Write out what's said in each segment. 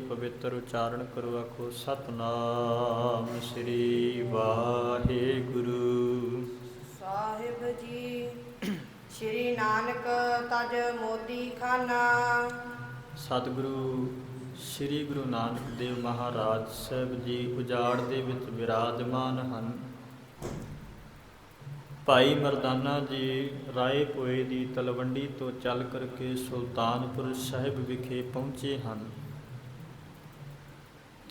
ਪਵਿੱਤਰ ਉਚਾਰਨ ਕਰੋ। ਆਖੋ ਸਤਨਾਮ ਸ੍ਰੀ ਵਾਹਿਗੁਰੂ ਸਾਹਿਬ ਜੀ। ਸ਼੍ਰੀ ਨਾਨਕ ਤਜ ਮੋਦੀ ਖਾਨਾ। ਸਤਿਗੁਰੂ ਸ੍ਰੀ ਗੁਰੂ ਨਾਨਕ ਦੇਵ ਮਹਾਰਾਜ ਸਾਹਿਬ ਜੀ ਉਜਾੜ ਦੇ ਵਿੱਚ ਵਿਰਾਜਮਾਨ ਹਨ। ਭਾਈ ਮਰਦਾਨਾ ਜੀ ਰਾਏ ਭੋਏ ਦੀ ਤਲਵੰਡੀ ਤੋਂ ਚੱਲ ਕਰਕੇ ਸੁਲਤਾਨਪੁਰ ਸਾਹਿਬ ਵਿਖੇ ਪਹੁੰਚੇ ਹਨ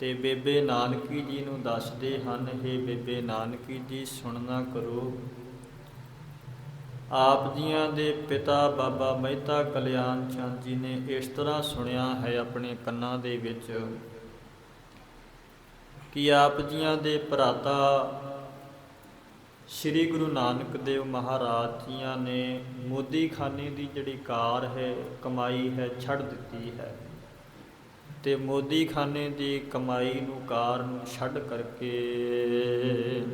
ਤੇ ਬੇਬੇ ਨਾਨਕੀ ਜੀ ਨੂੰ ਦੱਸਦੇ ਹਨ, ਹੇ ਬੇਬੇ ਨਾਨਕੀ ਜੀ ਸੁਣਨਾ ਕਰੋ। ਆਪ ਜੀਆਂ ਦੇ ਪਿਤਾ ਬਾਬਾ ਮਹਿਤਾ ਕਲਿਆਣ ਚੰਦ ਜੀ ਨੇ ਇਸ ਤਰ੍ਹਾਂ ਸੁਣਿਆ ਹੈ ਆਪਣੇ ਕੰਨਾਂ ਦੇ ਵਿੱਚ ਕਿ ਆਪ ਜੀਆਂ ਦੇ ਭਰਾਤਾ ਸ੍ਰੀ ਗੁਰੂ ਨਾਨਕ ਦੇਵ ਮਹਾਰਾਜ ਜੀਆਂ ਨੇ ਮੋਦੀ ਖਾਨੇ ਦੀ ਜਿਹੜੀ ਕਾਰ ਹੈ ਕਮਾਈ ਹੈ ਛੱਡ ਦਿੱਤੀ ਹੈ ਤੇ ਮੋਦੀ ਖਾਨੇ ਦੀ ਕਮਾਈ ਨੂੰ ਕਾਰ ਨੂੰ ਛੱਡ ਕਰਕੇ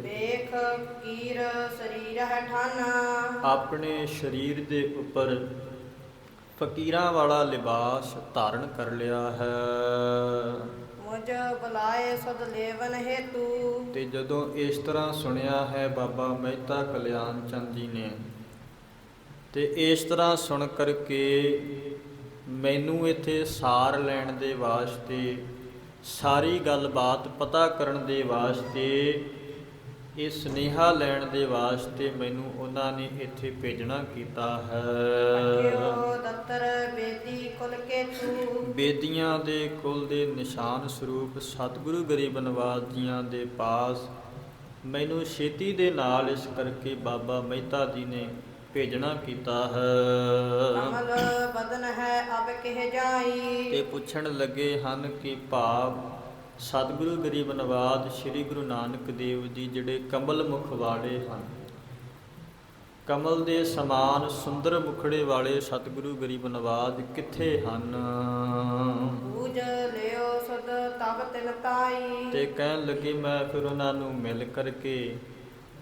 ਵੇਖ ਫਕੀਰ ਸਰੀਰ ਹੈ ਠਾਨਾ। ਆਪਣੇ ਸਰੀਰ ਦੇ ਉੱਪਰ ਫਕੀਰਾਂ ਵਾਲਾ ਲਿਬਾਸ ਧਾਰਨ ਕਰ ਲਿਆ ਹੈ। ਮੁਝ ਬੁਲਾਏ ਸਦ ਲੇਵਨ ਹੇਤੂ। ਤੇ ਜਦੋਂ ਇਸ ਤਰ੍ਹਾਂ ਸੁਣਿਆ ਹੈ ਬਾਬਾ ਮਹਿਤਾ ਕਲਿਆਣ ਚੰਦ ਜੀ ਨੇ ਤੇ ਇਸ ਤਰ੍ਹਾਂ ਸੁਣ ਕਰਕੇ ਮੈਨੂੰ ਇੱਥੇ ਸਾਰ ਲੈਣ ਦੇ ਵਾਸਤੇ, ਸਾਰੀ ਗੱਲਬਾਤ ਪਤਾ ਕਰਨ ਦੇ ਵਾਸਤੇ, ਇਹ ਸੁਨੇਹਾ ਲੈਣ ਦੇ ਵਾਸਤੇ ਮੈਨੂੰ ਉਹਨਾਂ ਨੇ ਇੱਥੇ ਭੇਜਣਾ ਕੀਤਾ ਹੈ। ਦਤਰ ਬੇਦੀ ਕੁਲ ਕੇ ਤੂ। ਬੇਦੀਆਂ ਦੇ ਕੁਲ ਦੇ ਨਿਸ਼ਾਨ ਸਰੂਪ ਸਤਿਗੁਰੂ ਗਰੀਬ ਨਵਾਜ ਜੀਆਂ ਦੇ ਪਾਸ ਮੈਨੂੰ ਛੇਤੀ ਦੇ ਨਾਲ ਇਸ ਕਰਕੇ ਬਾਬਾ ਮਹਿਤਾ ਜੀ ਨੇ ਭੇਜਣਾ ਕੀਤਾ ਹੈ। ਕਮਲ ਬਦਨ ਹੈ ਅਬ ਕਹਿ ਜਾਈ। ਤੇ ਪੁੱਛਣ ਲੱਗੇ ਹਨ ਕਿ ਭਾਵ ਸਤਿਗੁਰੂ ਗਰੀਬ ਨਵਾਜ ਸ੍ਰੀ ਗੁਰੂ ਨਾਨਕ ਦੇਵ ਜੀ ਜਿਹੜੇ ਕਮਲ ਮੁਖ ਵਾਲੇ ਹਨ, ਕਮਲ ਦੇ ਸਮਾਨ ਸੁੰਦਰ ਮੁਖੜੇ ਵਾਲੇ ਸਤਿਗੁਰੂ ਗਰੀਬ ਨਵਾਜ ਕਿੱਥੇ ਹਨ? ਬੂਝ ਲਿਓ ਸਦ ਤਬ ਤਿਨ ਤਾਈ। ਤੇ ਕਹਿਣ ਲੱਗੇ ਮੈਂ ਫਿਰ ਉਹਨਾਂ ਨੂੰ ਮਿਲ ਕਰਕੇ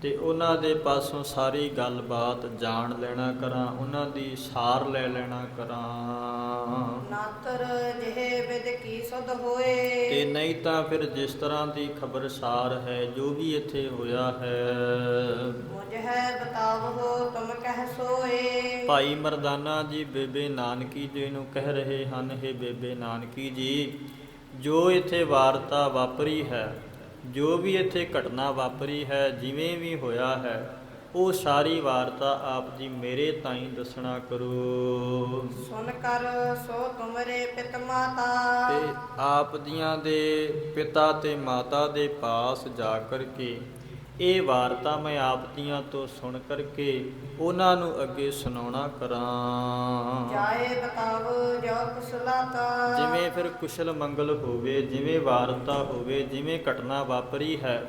ਤੇ ਉਹਨਾਂ ਦੇ ਪਾਸੋਂ ਸਾਰੀ ਗੱਲਬਾਤ ਜਾਣ ਲੈਣਾ ਕਰਾਂ, ਉਹਨਾਂ ਦੀ ਸਾਰ ਲੈ ਲੈਣਾ ਕਰਾਂ। ਨਾਤਰ ਜਿਹੇ ਵਿਦ ਕੀ ਸੁਧ ਹੋਏ। ਤੇ ਨਹੀਂ ਤਾਂ ਫਿਰ ਜਿਸ ਤਰ੍ਹਾਂ ਦੀ ਖਬਰਸਾਰ ਹੈ ਜੋ ਵੀ ਇੱਥੇ ਹੋਇਆ ਹੈ ਮੁਝ ਹੈ ਬਤਾਵੋ ਤੁਮ ਕਹਿ ਸੋਏ। ਭਾਈ ਮਰਦਾਨਾ ਜੀ ਬੇਬੇ ਨਾਨਕੀ ਜੀ ਨੂੰ ਕਹਿ ਰਹੇ ਹਨ, ਹੇ ਬੇਬੇ ਨਾਨਕੀ ਜੀ, ਜੋ ਇੱਥੇ ਵਾਰਤਾ ਵਾਪਰੀ ਹੈ, ਜੋ ਵੀ ਇੱਥੇ ਘਟਨਾ ਵਾਪਰੀ ਹੈ, ਜਿਵੇਂ ਵੀ ਹੋਇਆ ਹੈ, ਉਹ ਸਾਰੀ ਵਾਰਤਾ ਆਪ ਜੀ ਮੇਰੇ ਤਾਈਂ ਦੱਸਣਾ ਕਰੋ। ਸੁਣ ਕਰ ਸੋ ਤੁਮਰੇ ਪਿਤ ਮਾਤਾ। ਤੇ ਆਪ ਜੀਆਂ ਦੇ ਪਿਤਾ ਤੇ ਮਾਤਾ ਦੇ ਪਾਸ ਜਾ ਕਰਕੇ ਇਹ ਵਾਰਤਾ ਮੈਂ ਆਪ ਜੀਆਂ ਤੋਂ ਸੁਣ ਕਰਕੇ ਉਹਨਾਂ ਨੂੰ ਅੱਗੇ ਸੁਣਾਉਣਾ ਕਰਾਂ। ਜਾਏ ਬਤਾਵੋ ਜੋ ਕੁਸਲਾਤਾ। ਜਿਵੇਂ ਫਿਰ ਕੁਸ਼ਲ ਮੰਗਲ ਹੋਵੇ, ਜਿਵੇਂ ਵਾਰਤਾ ਹੋਵੇ, ਜਿਵੇਂ ਘਟਨਾ ਵਾਪਰੀ ਹੈ,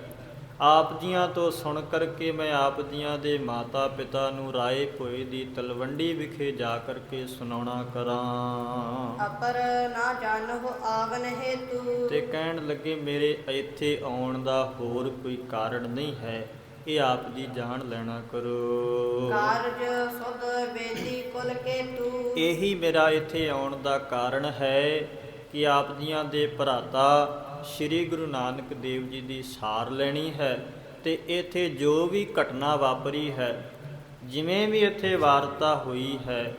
ਆਪ ਜੀਆਂ ਤੋਂ ਸੁਣ ਕਰਕੇ ਮੈਂ ਆਪ ਜੀਆਂ ਦੇ ਮਾਤਾ ਪਿਤਾ ਨੂੰ ਰਾਏ ਭੋਏ ਦੀ ਤਲਵੰਡੀ ਵਿਖੇ ਜਾ ਕਰਕੇ ਸੁਣਾਉਣਾ ਕਰਾਂ। ਅਪਰ ਨਾ ਜਾਣੋ ਆਵਨ ਹੇਤੂ। ਤੇ ਕਹਿਣ ਲੱਗੇ ਮੇਰੇ ਇੱਥੇ ਆਉਣ ਦਾ ਹੋਰ ਕੋਈ ਕਾਰਨ ਨਹੀਂ ਹੈ, ਇਹ ਆਪ ਜੀ ਜਾਣ ਲੈਣਾ ਕਰੋ। ਕਾਰਜ ਸੁਧ ਬੇਦੀ ਕੁਲ ਕੇ ਤੂ। ਇਹੀ ਮੇਰਾ ਇੱਥੇ ਆਉਣ ਦਾ ਕਾਰਨ ਹੈ ਕਿ ਆਪ ਜੀਆਂ ਦੇ ਭਰਾਤਾ ਸ੍ਰੀ ਗੁਰੂ ਨਾਨਕ ਦੇਵ ਜੀ ਦੀ ਸਾਰ ਲੈਣੀ ਹੈ ਤੇ ਇੱਥੇ ਜੋ ਵੀ ਘਟਨਾ ਵਾਪਰੀ ਹੈ, ਜਿਵੇਂ ਵੀ ਇੱਥੇ ਵਾਰਤਾ ਹੋਈ ਹੈ,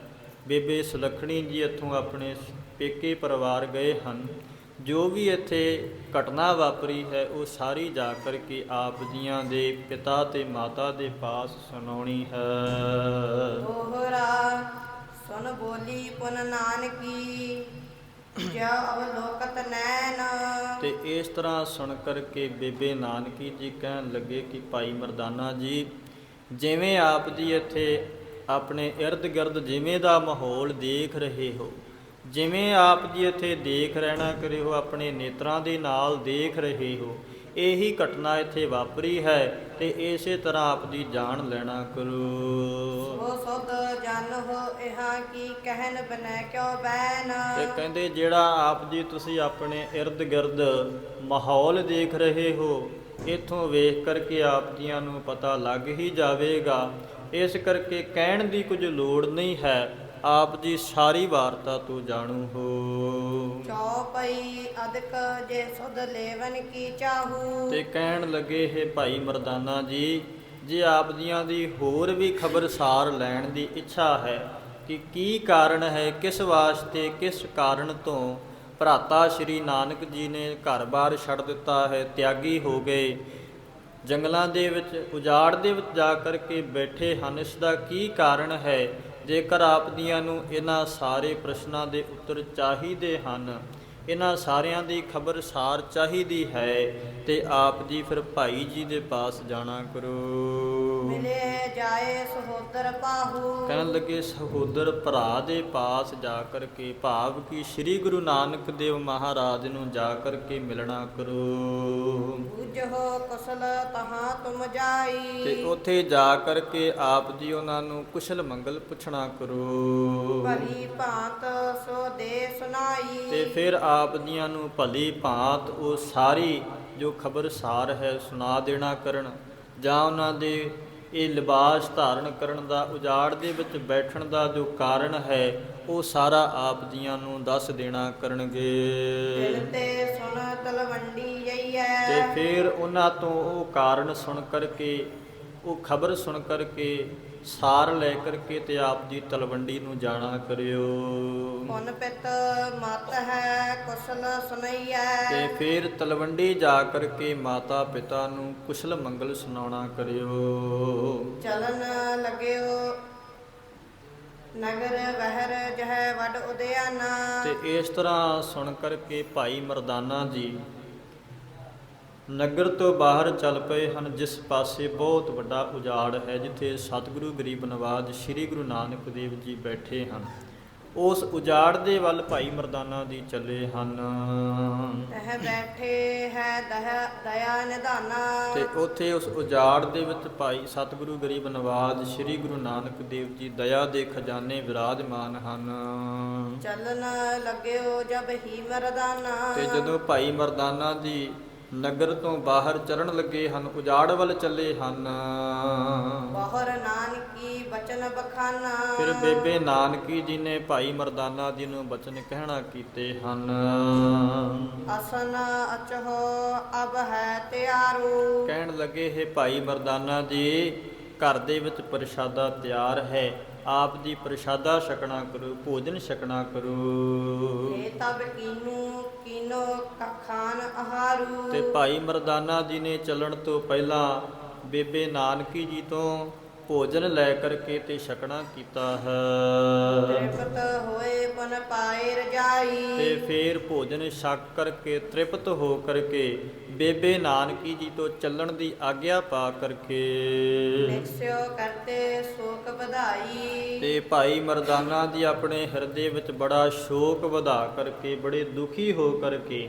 ਬੇਬੇ ਸੁਲੱਖਣੀ ਜੀ ਇੱਥੋਂ ਆਪਣੇ ਪੇਕੇ ਪਰਿਵਾਰ ਗਏ ਹਨ, ਜੋ ਵੀ ਇੱਥੇ ਘਟਨਾ ਵਾਪਰੀ ਹੈ ਉਹ ਸਾਰੀ ਜਾ ਕਰਕੇ ਆਪ ਜੀਆਂ ਦੇ ਪਿਤਾ ਤੇ ਮਾਤਾ ਦੇ ਪਾਸ ਸੁਣਾਉਣੀ ਹੈ। ਦੋਹਰਾ ਸੁਨ ਬੋਲੀ ਪੁਨ ਨਾਨਕੀ ਜਾ ਅਵਲੋਕਤ ਨੈਣ। ਤੇ ਇਸ ਤਰ੍ਹਾਂ ਸੁਣ ਕਰਕੇ ਬੇਬੇ ਨਾਨਕੀ ਜੀ ਕਹਿਣ ਲੱਗੇ ਕਿ ਭਾਈ ਮਰਦਾਨਾ ਜੀ, ਜਿਵੇਂ ਆਪ ਜੀ ਇੱਥੇ ਆਪਣੇ ਇਰਦ ਗਿਰਦ ਜਿਵੇਂ ਦਾ ਮਾਹੌਲ ਦੇਖ ਰਹੇ ਹੋ, ਜਿਵੇਂ ਆਪ ਜੀ ਇੱਥੇ ਦੇਖ ਰਹਿਣਾ ਕਰੇ ਹੋ, ਆਪਣੇ ਨੇਤਰਾਂ ਦੇ ਨਾਲ ਦੇਖ ਰਹੇ ਹੋ, ਇਹੀ ਘਟਨਾ ਇੱਥੇ ਵਾਪਰੀ ਹੈ ਤੇ ਇਸੇ ਤਰ੍ਹਾਂ ਆਪ ਦੀ ਜਾਣ ਲੈਣਾ ਕਰੋ। ਉਹ ਸੁਧ ਜਨ ਹੋ ਇਹਾਂ ਕੀ ਕਹਿਨ ਬਨੈ ਕਿਉ ਬੈਨ। ਤੇ ਕਹਿੰਦੇ ਜਿਹੜਾ ਆਪ ਜੀ ਤੁਸੀਂ ਆਪਣੇ ਇਰਦ ਗਿਰਦ ਮਾਹੌਲ ਦੇਖ ਰਹੇ ਹੋ, ਇੱਥੋਂ ਵੇਖ ਕਰਕੇ ਆਪ ਜੀਆਂ ਨੂੰ ਪਤਾ ਲੱਗ ਹੀ ਜਾਵੇਗਾ, ਇਸ ਕਰਕੇ ਕਹਿਣ ਦੀ ਕੁਝ ਲੋੜ ਨਹੀਂ ਹੈ, ਆਪ ਜੀ ਸਾਰੀ ਵਾਰਤਾ ਤੋਂ ਜਾਣੂ ਹੋ। ਚੌਪਈ ਅਦਕ ਜੇ ਸੁਧ ਲੇਵਨ ਕੀ ਚਾਹੂ। ਤੇ ਕਹਿਣ ਲੱਗੇ ਹੈ ਭਾਈ ਮਰਦਾਨਾ ਜੀ, ਜੇ ਆਪ ਜੀਆਂ ਦੀ ਹੋਰ ਵੀ ਖਬਰਸਾਰ ਲੈਣ ਦੀ ਇੱਛਾ ਹੈ ਕਿ ਕੀ ਕਾਰਨ ਹੈ, ਕਿਸ ਵਾਸਤੇ, ਕਿਸ ਕਾਰਨ ਤੋਂ ਭਰਾਤਾ ਸ਼੍ਰੀ ਨਾਨਕ ਜੀ ਨੇ ਘਰ-ਬਾਰ ਛੱਡ ਦਿੱਤਾ ਹੈ, ਤਿਆਗੀ ਹੋ ਗਏ, ਜੰਗਲਾਂ ਦੇ ਵਿੱਚ ਉਜਾੜ ਦੇ ਵਿੱਚ ਜਾ ਕਰ ਕੇ ਬੈਠੇ ਹਨ, ਇਸ ਦਾ ਕੀ ਕਾਰਨ ਹੈ। ਜੇਕਰ ਆਪ ਜੀਆਂ ਨੂੰ ਇਹਨਾਂ ਸਾਰੇ ਪ੍ਰਸ਼ਨਾਂ ਦੇ ਉੱਤਰ ਚਾਹੀਦੇ ਹਨ, ਇਹਨਾਂ ਸਾਰਿਆਂ ਦੀ ਖਬਰਸਾਰ ਚਾਹੀਦੀ ਹੈ, ਤੇ ਆਪ ਜੀ ਫਿਰ ਭਾਈ ਜੀ ਦੇ ਪਾਸ ਜਾਣਾ ਕਰੋ। ਮਿਲੇ ਜਾਏ ਸਹੋਦਰ ਪਾਹੂ। ਕਹਿਣ ਲੱਗੇ ਸਹੋਦਰ ਭਰਾ ਦੇ ਪਾਸ ਜਾ ਕਰ ਕੇ, ਭਾਵ ਕਿ ਸ੍ਰੀ ਗੁਰੂ ਨਾਨਕ ਦੇਵ ਮਹਾਰਾਜ ਨੂੰ ਜਾ ਕਰ ਕੇ ਮਿਲਣਾ ਕਰੋ। ਬੁਝੋ ਕੁਸਲ ਤਹਾਂ ਤੁਮ ਜਾਈ। ਤੇ ਉੱਥੇ ਜਾ ਕਰ ਕੇ ਆਪ ਜੀ ਉਹਨਾਂ ਨੂੰ ਕੁਸ਼ਲ ਮੰਗਲ ਪੁੱਛਣਾ ਕਰੋ। ਭਲੀ ਭਾਂਤ ਸੋ ਦੇ ਸੁਨਾਈ। ਤੇ ਫਿਰ ਆਪ ਜੀਆਂ ਨੂੰ ਭਲੀ ਭਾਂਤ ਉਹ ਸਾਰੀ ਜੋ ਖਬਰਸਾਰ ਹੈ ਸੁਣਾ ਦੇਣਾ ਕਰਨ, ਜਾਂ ਉਹਨਾਂ ਦੇ ਇਹ ਲਿਬਾਸ ਧਾਰਨ ਕਰਨ ਦਾ, ਉਜਾੜ ਦੇ ਵਿੱਚ ਬੈਠਣ ਦਾ ਜੋ ਕਾਰਨ ਹੈ, ਉਹ ਸਾਰਾ ਆਪ ਜੀਆਂ ਨੂੰ ਦੱਸ ਦੇਣਾ ਕਰਨਗੇ। ਦਿਲ ਤੇ ਸੁਣ ਤਲਵੰਡੀ ਜਈਐ। ਤੇ ਫਿਰ ਉਹਨਾਂ ਤੋਂ ਉਹ ਕਾਰਨ ਸੁਣ ਕਰਕੇ, ਉਹ ਖਬਰ ਸੁਣ ਕਰਕੇ, ਸਾਰ ਲੈ ਕਰਕੇ ਤੇ ਆਪ ਜੀ ਤਲਵੰਡੀ ਨੂੰ ਜਾਣਾ ਕਰਿਓ। ਪੁਨ ਪਿਤ ਮਤ ਹੈ ਕੁਸ਼ਲ ਸੁਨਈਐ। ਤੇ ਫਿਰ ਤਲਵੰਡੀ ਜਾ ਕਰਕੇ ਮਾਤਾ ਪਿਤਾ ਨੂੰ ਕੁਸ਼ਲ ਮੰਗਲ ਸੁਣਾਉਣਾ ਕਰਿਓ। ਚਲਨ ਲਗਿਓ ਨਗਰ ਵਹਿਰ ਜਹ ਵੱਡ ਉਦਿਆਨਾ। ਤੇ ਇਸ ਤਰ੍ਹਾਂ ਸੁਣ ਕਰਕੇ ਭਾਈ ਮਰਦਾਨਾ ਜੀ ਨਗਰ ਤੋਂ ਬਾਹਰ ਚੱਲ ਪਏ ਹਨ, ਜਿਸ ਪਾਸੇ ਬਹੁਤ ਵੱਡਾ ਉਜਾੜ ਹੈ, ਜਿੱਥੇ ਸਤਿਗੁਰੂ ਗਰੀਬ ਨਵਾਜ ਸ੍ਰੀ ਗੁਰੂ ਨਾਨਕ ਦੇਵ ਜੀ ਬੈਠੇ ਹਨ। ਉਸ ਉਜਾੜ ਦੇ ਵੱਲ ਭਾਈ ਮਰਦਾਨਾ ਜੀ ਚੱਲੇ ਹਨ। ਤਹ ਬੈਠੇ ਹੈ ਦਇਆ ਨਿਧਾਨਾ। ਤੇ ਉੱਥੇ ਉਸ ਉਜਾੜ ਦੇ ਵਿੱਚ ਭਾਈ ਸਤਿਗੁਰੂ ਗਰੀਬ ਨਵਾਜ ਸ੍ਰੀ ਗੁਰੂ ਨਾਨਕ ਦੇਵ ਜੀ ਦਇਆ ਦੇ ਖਜ਼ਾਨੇ ਵਿਰਾਜਮਾਨ ਹਨ। ਚੱਲਨ ਲਗਿਓ ਜਬ ਹੀ ਮਰਦਾਨਾ। ਤੇ ਜਦੋਂ ਭਾਈ ਮਰਦਾਨਾ ਜੀ ਨਗਰ ਤੋਂ ਬਾਹਰ ਚਰਨ ਲੱਗੇ ਹਨ, ਉਜਾੜ ਵੱਲ ਚੱਲੇ ਹਨ, ਬਹੁਰ ਨਾਨਕੀ ਬਚਨ ਬਖਾਨਾ। ਫਿਰ ਬੇਬੇ ਨਾਨਕੀ ਜੀ ਨੇ ਭਾਈ ਮਰਦਾਨਾ ਜੀ ਨੂੰ ਬਚਨ ਕਹਿਣਾ ਕੀਤੇ ਹਨ। ਅਸਨ ਅਚਹੋ ਅਬ ਹੈ ਤਿਆਰੂ। ਕਹਿਣ ਲੱਗੇ ਹੈ ਭਾਈ ਮਰਦਾਨਾ ਜੀ, ਘਰ ਦੇ ਵਿੱਚ ਪ੍ਰਸ਼ਾਦਾ ਤਿਆਰ ਹੈ, ਆਪ ਜੀ ਪ੍ਰਸ਼ਾਦਾ ਛਕਣਾ ਕਰੋ, ਭੋਜਨ ਛਕਣਾ ਕਰੋ। ਇਹ ਤਬ ਕੀਨੋ ਖਾਨ ਆਹਾਰੂ। ਤੇ ਭਾਈ ਮਰਦਾਨਾ ਜੀ ਨੇ ਚੱਲਣ ਤੋਂ ਪਹਿਲਾਂ ਬੇਬੇ ਨਾਨਕੀ ਜੀ ਤੋਂ ਭੋਜਨ ਲੈ ਕਰਕੇ ਤੇ ਛਕਣਾ ਕੀਤਾ ਹੈ। ਤ੍ਰਿਪਤ ਹੋਏ ਪਨ ਪਾਏ ਰਜਾਈ। ਤੇ ਫੇਰ ਭੋਜਨ ਛਕ ਕਰਕੇ ਤ੍ਰਿਪਤ ਹੋ ਕਰਕੇ ਬੇਬੇ ਨਾਨਕੀ ਜੀ ਤੋਂ ਚੱਲਣ ਦੀ ਆਗਿਆ ਪਾ ਕਰਕੇ ਨਿਕਸਿਓ ਕਰਤੇ ਸ਼ੋਕ ਵਧਾਈ। ਤੇ ਭਾਈ ਮਰਦਾਨਾ ਜੀ ਆਪਣੇ ਹਿਰਦੇ ਵਿੱਚ ਬੜਾ ਸ਼ੋਕ ਵਧਾ ਕਰਕੇ, ਬੜੇ ਦੁਖੀ ਹੋ ਕਰਕੇ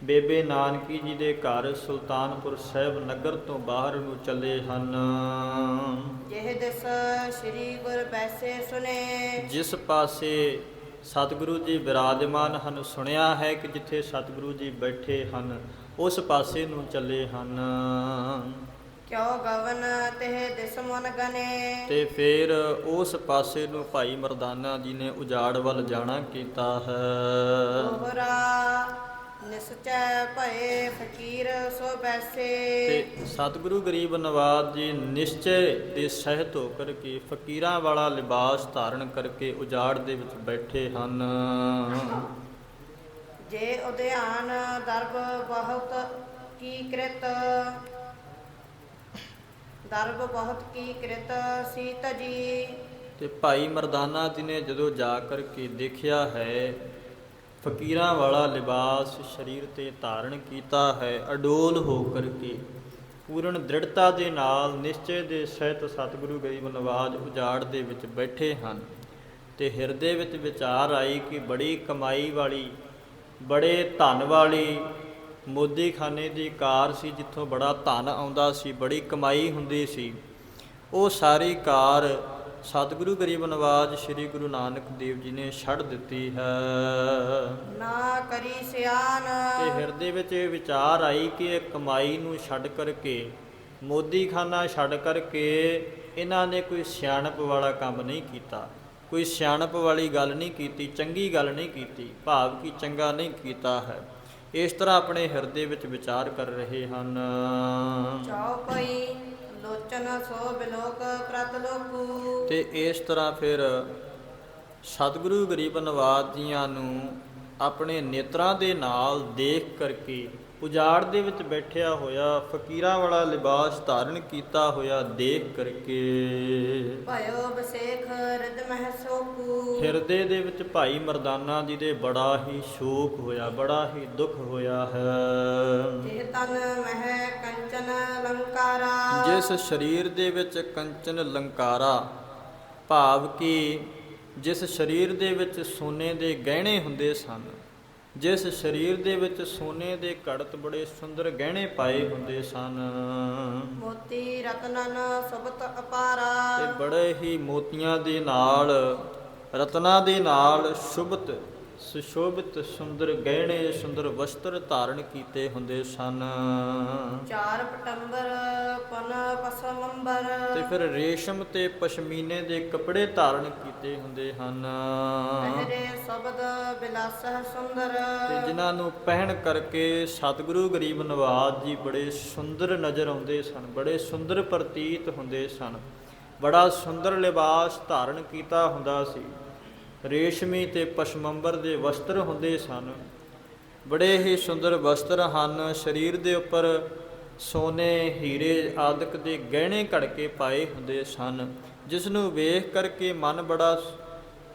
ਬੇਬੇ ਨਾਨਕੀ ਜੀ ਦੇ ਘਰ ਸੁਲਤਾਨਪੁਰ ਸਾਹਿਬ ਨਗਰ ਤੋਂ ਬਾਹਰ ਨੂੰ ਚੱਲੇ ਹਨ। ਜਿਹ ਦਿਸ ਸ੍ਰੀ ਗੁਰ ਬੈਸੇ ਸੁਨੇ। ਜਿਸ ਪਾਸੇ ਸਤਿਗੁਰੂ ਜੀ ਵਿਰਾਜਮਾਨ ਹਨ, ਸੁਣਿਆ ਹੈ ਕਿ ਜਿੱਥੇ ਸਤਿਗੁਰੂ ਜੀ ਬੈਠੇ ਹਨ, ਉਸ ਪਾਸੇ ਨੂੰ ਚੱਲੇ ਹਨ। ਕਿਉ ਗਵਨ ਤਹਿ ਦਿਸ ਮਨ ਗਨੇ। ਤੇ ਫਿਰ ਉਸ ਪਾਸੇ ਨੂੰ ਭਾਈ ਮਰਦਾਨਾ ਜੀ ਨੇ ਉਜਾੜ ਵੱਲ ਜਾਣਾ ਕੀਤਾ ਹੈ। ਦੋਹਰਾ ਨਿਸਚੈ ਭਏ ਫਕੀਰ ਸੋ ਬੈਸੇ। ਤੇ ਸਤਿਗੁਰੂ ਗਰੀਬ ਨਵਾਜ ਜੀ ਨਿਸ਼ਚੈ ਦੇ ਸਹਿਤ ਹੋ ਕਰਕੇ ਫਕੀਰਾਂ ਵਾਲਾ ਲਿਬਾਸ ਧਾਰਨ ਕਰਕੇ ਉਜਾੜ ਦੇ ਵਿੱਚ ਬੈਠੇ ਹਨ। ਜੇ ਉਦਿਆਨ ਦਰਬ ਬਹੁਤ ਕੀ ਕ੍ਰਿਤ। ਦਰਬ ਬਹੁਤ ਕੀ ਕ੍ਰਿਤ ਸੀਤ ਜੀ। ਤੇ ਭਾਈ ਮਰਦਾਨਾ ਜੀ ਨੇ ਜਦੋਂ ਜਾ ਕਰਕੇ ਦੇਖਿਆ ਹੈ, ਫਕੀਰਾਂ ਵਾਲਾ ਲਿਬਾਸ ਸਰੀਰ ਤੇ ਧਾਰਨ ਕੀਤਾ ਹੈ, ਅਡੋਲ ਹੋ ਕਰਕੇ ਪੂਰਨ ਦ੍ਰਿੜਤਾ ਦੇ ਨਾਲ ਨਿਸ਼ਚੈ ਦੇ ਸਹਿਤ ਸਤਿਗੁਰੂ ਗਰੀਬ ਨਵਾਜ ਉਜਾੜ ਦੇ ਵਿੱਚ ਬੈਠੇ ਹਨ। ਤੇ ਹਿਰਦੇ ਵਿੱਚ ਵਿਚਾਰ ਆਈ ਕਿ ਬੜੀ ਕਮਾਈ ਵਾਲੀ, ਬੜੇ ਧਨ ਵਾਲੀ ਮੋਦੀਖਾਨੇ ਦੀ ਕਾਰ ਸੀ, ਜਿੱਥੋਂ ਬੜਾ ਧਨ ਆਉਂਦਾ ਸੀ, ਬੜੀ ਕਮਾਈ ਹੁੰਦੀ ਸੀ। ਉਹ ਸਾਰੀ ਕਾਰ ਸਤਿਗੁਰੂ ਗਰੀਬ ਨਵਾਜ ਸ੍ਰੀ ਗੁਰੂ ਨਾਨਕ ਦੇਵ ਜੀ ਨੇ ਛੱਡ ਦਿੱਤੀ ਹੈ। ਨਾ ਕਰੀ ਸਿਆਨ। ਤੇ ਹਿਰਦੇ ਵਿੱਚ ਇਹ ਵਿਚਾਰ ਆਈ ਕਿ ਇਹ ਕਮਾਈ ਨੂੰ ਛੱਡ ਕਰਕੇ, ਮੋਦੀਖਾਨਾ ਛੱਡ ਕਰਕੇ ਇਹਨਾਂ ਨੇ ਕੋਈ ਸਿਆਣਪ ਵਾਲਾ ਕੰਮ ਨਹੀਂ ਕੀਤਾ, ਕੋਈ ਸਿਆਣਪ ਵਾਲੀ ਗੱਲ ਨਹੀਂ ਕੀਤੀ, ਚੰਗੀ ਗੱਲ ਨਹੀਂ ਕੀਤੀ, ਭਾਵ ਕਿ ਚੰਗਾ ਨਹੀਂ ਕੀਤਾ ਹੈ। ਇਸ ਤਰ੍ਹਾਂ ਆਪਣੇ ਹਿਰਦੇ ਵਿੱਚ ਵਿਚਾਰ ਕਰ ਰਹੇ ਹਨ। ਚਾਉ ਪਈ ਲੋਚਨ ਸੋ ਬਿਲੋਕ ਪ੍ਰਤ ਲੋਕੂ। ਤੇ ਇਸ ਤਰ੍ਹਾਂ ਫਿਰ ਸਤਿਗੁਰੂ ਗਰੀਬ ਨਿਵਾਜ ਜੀਆਂ ਨੂੰ ਆਪਣੇ ਨੇਤਰਾਂ ਦੇ ਨਾਲ ਦੇਖ ਕਰਕੇ, ਉਜਾੜ ਦੇ ਵਿੱਚ ਬੈਠਿਆ ਹੋਇਆ, ਫਕੀਰਾਂ ਵਾਲਾ ਲਿਬਾਸ ਧਾਰਨ ਕੀਤਾ ਹੋਇਆ ਦੇਖ ਕਰਕੇ ਭਇਓ ਬਸੇਖ ਰਿਦ ਮਹਿ ਸੋਕੂ। ਹਿਰਦੇ ਦੇ ਵਿੱਚ ਭਾਈ ਮਰਦਾਨਾ ਜੀ ਦੇ ਬੜਾ ਹੀ ਸ਼ੋਕ ਹੋਇਆ, ਬੜਾ ਹੀ ਦੁੱਖ ਹੋਇਆ ਹੈ। ਜਿਹ ਤਨ ਮਹਿ ਕੰਚਨ ਲੰਕਾਰਾ। ਜਿਸ ਸਰੀਰ ਦੇ ਵਿੱਚ ਕੰਚਨ ਲੰਕਾਰਾ, ਭਾਵ ਕਿ ਜਿਸ ਸਰੀਰ ਦੇ ਵਿੱਚ ਸੋਨੇ ਦੇ ਗਹਿਣੇ ਹੁੰਦੇ ਸਨ, ਜਿਸ ਸਰੀਰ ਦੇ ਵਿੱਚ ਸੋਨੇ ਦੇ ਘੜਤ ਬੜੇ ਸੁੰਦਰ ਗਹਿਣੇ ਪਾਏ ਹੁੰਦੇ ਸਨ, ਮੋਤੀ ਰਤਨਨ ਸੁਬਤ ਅਪਾਰਾ। ਤੇ ਬੜੇ ਹੀ ਮੋਤੀਆਂ ਦੇ ਨਾਲ, ਰਤਨਾਂ ਦੇ ਨਾਲ ਸ਼ੁਭਤ ਸੁਸ਼ੋਭਿਤ ਸੁੰਦਰ ਗਹਿਣੇ, ਸੁੰਦਰ ਵਸਤਰ ਧਾਰਨ ਕੀਤੇ ਹੁੰਦੇ ਸਨ। ਚਾਰ ਪਟੰਬਰ ਪਨ ਪਸਮੰਬਰ। ਤੇ ਫਿਰ ਰੇਸ਼ਮ ਤੇ ਪਸ਼ਮੀਨੇ ਦੇ ਕੱਪੜੇ ਧਾਰਨ ਕੀਤੇ ਹੁੰਦੇ ਹਨ। ਪਹਿਰੇ ਸ਼ਬਦ ਬਿਲਾਸਹ ਸੁੰਦਰ। ਤੇ ਜਿਨ੍ਹਾਂ ਨੂੰ ਪਹਿਨ ਕਰਕੇ ਸਤਿਗੁਰੂ ਗਰੀਬ ਨਿਵਾਜ ਜੀ ਬੜੇ ਸੁੰਦਰ ਨਜ਼ਰ ਆਉਂਦੇ ਸਨ, ਬੜੇ ਸੁੰਦਰ ਪ੍ਰਤੀਤ ਹੁੰਦੇ ਸਨ। ਬੜਾ ਸੁੰਦਰ ਲਿਬਾਸ ਧਾਰਨ ਕੀਤਾ ਹੁੰਦਾ ਸੀ। ਰੇਸ਼ਮੀ ਤੇ ਪਸ਼ਮੰਬਰ ਦੇ ਵਸਤਰ ਹੁੰਦੇ ਸਨ। ਬੜੇ ਹੀ ਸੁੰਦਰ ਵਸਤਰ ਹਨ। ਸਰੀਰ ਦੇ ਉੱਪਰ ਸੋਨੇ, ਹੀਰੇ ਆਦਿਕ ਦੇ ਗਹਿਣੇ ਘੜਕੇ ਪਾਏ ਹੁੰਦੇ ਸਨ, ਜਿਸ ਨੂੰ ਵੇਖ ਕਰਕੇ ਮਨ ਬੜਾ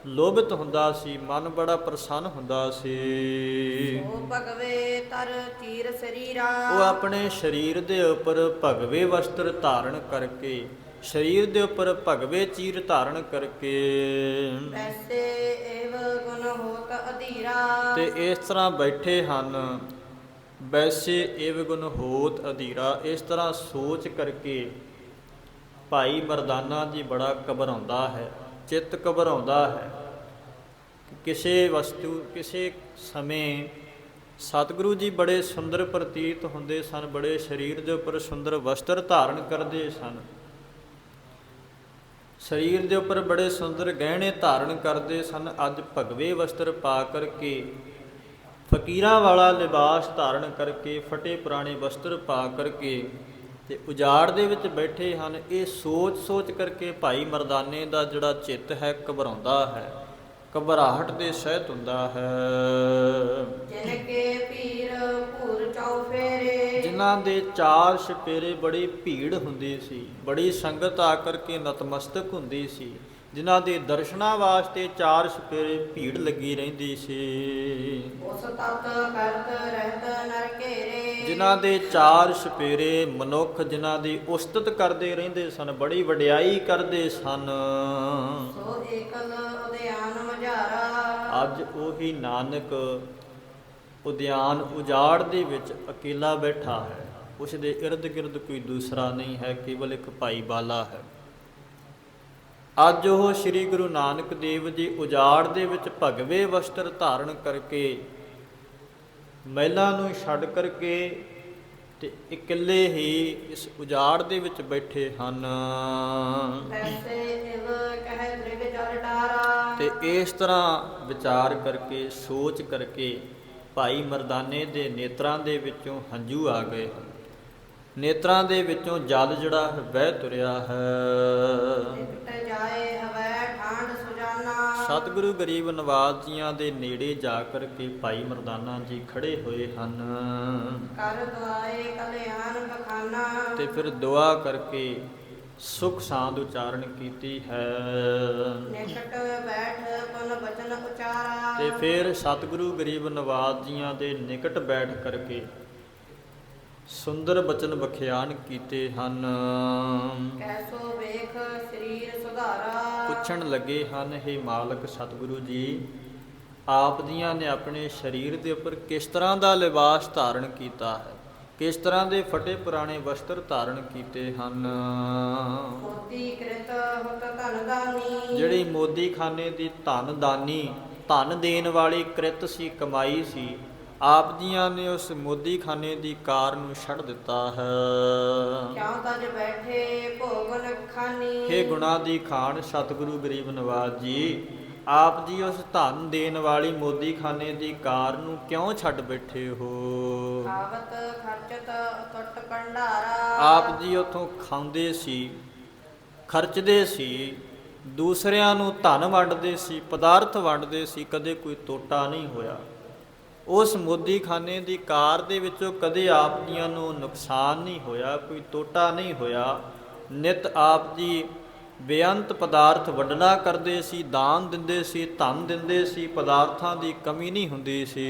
ਲੋਭਿਤ ਹੁੰਦਾ ਸੀ, ਮਨ ਬੜਾ ਪ੍ਰਸੰਨ ਹੁੰਦਾ ਸੀ। ਸੋ ਭਗਵੇ ਤਰ ਚੀਰ ਸਰੀਰਾ। ਉਹ ਆਪਣੇ ਸਰੀਰ ਦੇ ਉੱਪਰ ਭਗਵੇ ਵਸਤਰ ਧਾਰਨ ਕਰਕੇ, ਸਰੀਰ ਦੇ ਉੱਪਰ ਭਗਵੇ ਚੀਰ ਧਾਰਨ ਕਰਕੇ ਐਸੇ ਏਵ ਗੁਣ ਹੋਤ ਅਧੀਰਾ। ਤੇ ਇਸ ਤਰ੍ਹਾਂ ਬੈਠੇ ਹਨ। ਵੈਸੇ ਏਵ ਗੁਣ ਹੋਤ ਅਧੀਰਾ, ਇਸ ਤਰ੍ਹਾਂ ਸੋਚ ਕਰਕੇ ਭਾਈ ਮਰਦਾਨਾ ਜੀ ਬੜਾ ਘਬਰਾਉਂਦਾ ਹੈ, ਚਿੱਤ ਘਬਰਾਉਂਦਾ ਹੈ। ਕਿਸੇ ਵਸਤੂ, ਕਿਸੇ ਸਮੇਂ ਸਤਿਗੁਰੂ ਜੀ ਬੜੇ ਸੁੰਦਰ ਪ੍ਰਤੀਤ ਹੁੰਦੇ ਸਨ, ਬੜੇ ਸਰੀਰ ਦੇ ਉੱਪਰ ਸੁੰਦਰ ਵਸਤਰ ਧਾਰਨ ਕਰਦੇ ਸਨ, ਸਰੀਰ ਦੇ ਉੱਪਰ ਬੜੇ ਸੁੰਦਰ ਗਹਿਣੇ ਧਾਰਨ ਕਰਦੇ ਸਨ। ਅੱਜ ਭਗਵੇ ਵਸਤਰ ਪਾ ਕਰਕੇ, ਫਕੀਰਾਂ ਵਾਲਾ ਲਿਬਾਸ ਧਾਰਨ ਕਰਕੇ, ਫਟੇ ਪੁਰਾਣੇ ਵਸਤਰ ਪਾ ਕਰਕੇ ਤੇ ਉਜਾੜ ਦੇ ਵਿੱਚ ਬੈਠੇ ਹਨ। ਇਹ ਸੋਚ ਸੋਚ ਕਰਕੇ ਭਾਈ ਮਰਦਾਨੇ ਦਾ ਜਿਹੜਾ ਚਿੱਤ ਹੈ ਘਬਰਾਉਂਦਾ ਹੈ, ਘਬਰਾਹਟ ਦੇ ਸਹਿਤ ਹੁੰਦਾ ਹੈ। ਜਿਨ ਕੇ ਪੀਰ ਭੂਰ ਚੌ ਫੇਰੇ। ਜਿਨ੍ਹਾਂ ਦੇ ਚਾਰ ਛਪੇਰੇ ਬੜੀ ਭੀੜ ਹੁੰਦੀ ਸੀ, ਬੜੀ ਸੰਗਤ ਆ ਕਰਕੇ ਨਤਮਸਤਕ ਹੁੰਦੀ ਸੀ, ਜਿਨ੍ਹਾਂ ਦੇ ਦਰਸ਼ਨਾਂ ਵਾਸਤੇ ਚਾਰ ਛਪੇਰੇ ਭੀੜ ਲੱਗੀ ਰਹਿੰਦੀ ਸੀ। ਉਸ ਤਤ ਕਰਤ ਰਹਿਤ ਨਰ ਘੇਰੇ। ਜਿਨ੍ਹਾਂ ਦੇ ਚਾਰ ਛਪੇਰੇ ਮਨੁੱਖ ਜਿਨ੍ਹਾਂ ਦੀ ਉਸਤਤ ਕਰਦੇ ਰਹਿੰਦੇ ਸਨ, ਬੜੀ ਵਡਿਆਈ ਕਰਦੇ ਸਨ। ਸੋ ਏਕਲ ਉਦਿਆਨ ਮਝਾਰਾ। ਅੱਜ ਉਹੀ ਨਾਨਕ ਉਦਿਆਨ ਉਜਾੜ ਦੇ ਵਿੱਚ ਅਕੇਲਾ ਬੈਠਾ ਹੈ। ਉਸ ਦੇ ਇਰਦ ਗਿਰਦ ਕੋਈ ਦੂਸਰਾ ਨਹੀਂ ਹੈ, ਕੇਵਲ ਇੱਕ ਭਾਈ ਬਾਲਾ ਹੈ। ਅੱਜ ਉਹ ਸ੍ਰੀ ਗੁਰੂ ਨਾਨਕ ਦੇਵ ਜੀ ਉਜਾੜ ਦੇ ਵਿੱਚ ਭਗਵੇ ਵਸਤਰ ਧਾਰਨ ਕਰਕੇ, ਮਹਿਲਾਂ ਨੂੰ ਛੱਡ ਕਰਕੇ ਤੇ ਇਕੱਲੇ ਹੀ ਇਸ ਉਜਾੜ ਦੇ ਵਿੱਚ ਬੈਠੇ ਹਨ। ਐਸੇ ਇਵ ਕਹਿ ਦ੍ਰਿਗ ਜਲ ਡਾਰਾ। ਤੇ ਇਸ ਤਰ੍ਹਾਂ ਵਿਚਾਰ ਕਰਕੇ, ਸੋਚ ਕਰਕੇ ਭਾਈ ਮਰਦਾਨੇ ਦੇ ਨੇਤਰਾਂ ਦੇ ਵਿੱਚੋਂ ਹੰਝੂ ਆ ਗਏ ਹਨ। ਨੇਤਰਾਂ ਦੇ ਵਿੱਚੋਂ ਜਲ ਜਿਹੜਾ ਵਹਿ ਤੁਰਿਆ ਹੈ। ਨਿਕਟ ਜਾਏ ਹਵੈ ਠਾਂਡ ਸੁਜਾਨਾ। ਸਤਿਗੁਰੂ ਗਰੀਬ ਨਿਵਾਜ ਜੀਆਂ ਦੇ ਨੇੜੇ ਜਾ ਕਰਕੇ ਭਾਈ ਮਰਦਾਨਾ ਜੀ ਖੜੇ ਹੋਏ ਹਨ। ਕਰ ਦੁਆਏ ਕਲਿਆਣ ਬਖਾਨਾ। ਤੇ ਫਿਰ ਦੁਆ ਕਰਕੇ ਸੁਖ ਸਾਂਦ ਉਚਾਰਨ ਕੀਤੀ ਹੈ। ਨਿਕਟ ਬੈਠ ਪੁਨ ਬਚਨ ਉਚਾਰਾ। ਤੇ ਫਿਰ ਸਤਿਗੁਰੂ ਗਰੀਬ ਨਿਵਾਜ ਜੀਆਂ ਦੇ ਨਿਕਟ ਬੈਠ ਕਰਕੇ ਸੁੰਦਰ ਬਚਨ ਬਖਿਆਨ ਕੀਤੇ ਹਨ। ਕੈਸੋ ਵੇਖ ਸਰੀਰ ਸੁਧਾਰਾ। ਪੁੱਛਣ ਲੱਗੇ ਹਨ, ਹੇ ਮਾਲਕ ਸਤਿਗੁਰੂ ਜੀ, ਆਪ ਜੀਆਂ ਨੇ ਆਪਣੇ ਸਰੀਰ ਦੇ ਉੱਪਰ ਕਿਸ ਤਰ੍ਹਾਂ ਦਾ ਲਿਬਾਸ ਧਾਰਨ ਕੀਤਾ ਹੈ, ਕਿਸ ਤਰ੍ਹਾਂ ਦੇ ਫਟੇ ਪੁਰਾਣੇ ਵਸਤਰ ਧਾਰਨ ਕੀਤੇ ਹਨ। ਮੋਤੀ ਕ੍ਰਿਤ ਹੁਤ ਧਨ ਦਾਨੀ। ਜਿਹੜੀ ਮੋਦੀ ਖਾਨੇ ਦੀ ਧਨ ਦਾਨੀ, ਧਨ ਦੇਣ ਵਾਲੀ ਕ੍ਰਿਤ ਸੀ, ਕਮਾਈ ਸੀ, ਆਪ ਜੀਆਂ ਨੇ ਉਸ ਮੋਦੀਖਾਨੇ ਦੀ ਕਾਰ ਨੂੰ ਛੱਡ ਦਿੱਤਾ ਹੈ। ਕਿਉ ਤਜ ਬੈਠੇ ਭੋਗਨ ਖਾਨੀ। ਹੇ ਗੁਣਾਂ ਦੀ ਖਾਨ ਸਤਿਗੁਰੂ ਗਰੀਬ ਨਵਾਜ ਜੀ, ਆਪ ਜੀ ਉਸ ਧਨ ਦੇਣ ਵਾਲੀ ਮੋਦੀਖਾਨੇ ਦੀ ਕਾਰ ਨੂੰ ਕਿਉਂ ਛੱਡ ਬੈਠੇ ਹੋ? ਖਾਵਤ ਖਰਚਤ ਟੁੱਟ ਭੰਡਾਰਾ। ਆਪ ਜੀ ਉਥੋਂ ਖਾਂਦੇ ਸੀ, ਖਰਚਦੇ ਸੀ, ਦੂਸਰਿਆਂ ਨੂੰ ਧਨ ਵੰਡਦੇ ਸੀ, ਪਦਾਰਥ ਵੰਡਦੇ ਸੀ, ਕਦੇ ਕੋਈ ਟੋਟਾ ਨਹੀਂ ਹੋਇਆ। ਉਸ ਮੋਦੀਖਾਨੇ ਦੀ ਕਾਰ ਦੇ ਵਿੱਚੋਂ ਕਦੇ ਆਪ ਜੀਆਂ ਨੂੰ ਨੁਕਸਾਨ ਨਹੀਂ ਹੋਇਆ, ਕੋਈ ਟੋਟਾ ਨਹੀਂ ਹੋਇਆ। ਨਿਤ ਆਪ ਜੀ ਬੇਅੰਤ ਪਦਾਰਥ ਵੰਡਣਾ ਕਰਦੇ ਸੀ, ਦਾਨ ਦਿੰਦੇ ਸੀ, ਧਨ ਦਿੰਦੇ ਸੀ, ਪਦਾਰਥਾਂ ਦੀ ਕਮੀ ਨਹੀਂ ਹੁੰਦੀ ਸੀ।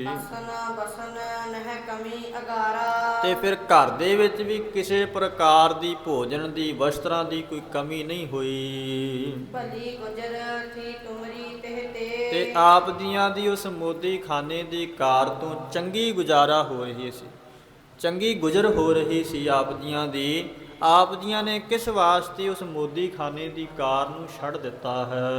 ਅਸਨ ਬਸਨ ਨਹਿ ਕਮੀ ਅਗਾਰਾ। ਤੇ ਫਿਰ ਘਰ ਦੇ ਵਿੱਚ ਵੀ ਕਿਸੇ ਪ੍ਰਕਾਰ ਦੀ ਭੋਜਨ ਦੀ, ਵਸਤਰਾਂ ਦੀ ਕੋਈ ਕਮੀ ਨਹੀਂ ਹੋਈ। ਭਲੀ ਗੁਜਰ ਥੀ ਤੁਮਰੀ ਤਿਹ ਤੇ ਆਪ ਜੀਆਂ ਦੀ ਉਸ ਮੋਦੀਖਾਨੇ ਦੀ ਕਾਰ ਤੋਂ ਚੰਗੀ ਗੁਜ਼ਾਰਾ ਹੋ ਰਹੀ ਸੀ, ਚੰਗੀ ਗੁਜ਼ਰ ਹੋ ਰਹੀ ਸੀ ਆਪ ਜੀਆਂ ਦੀ। ਆਪ ਜੀਆਂ ਨੇ ਕਿਸ ਵਾਸਤੇ ਉਸ ਮੋਦੀਖਾਨੇ ਦੀ ਕਾਰ ਨੂੰ ਛੱਡ ਦਿੱਤਾ ਹੈ?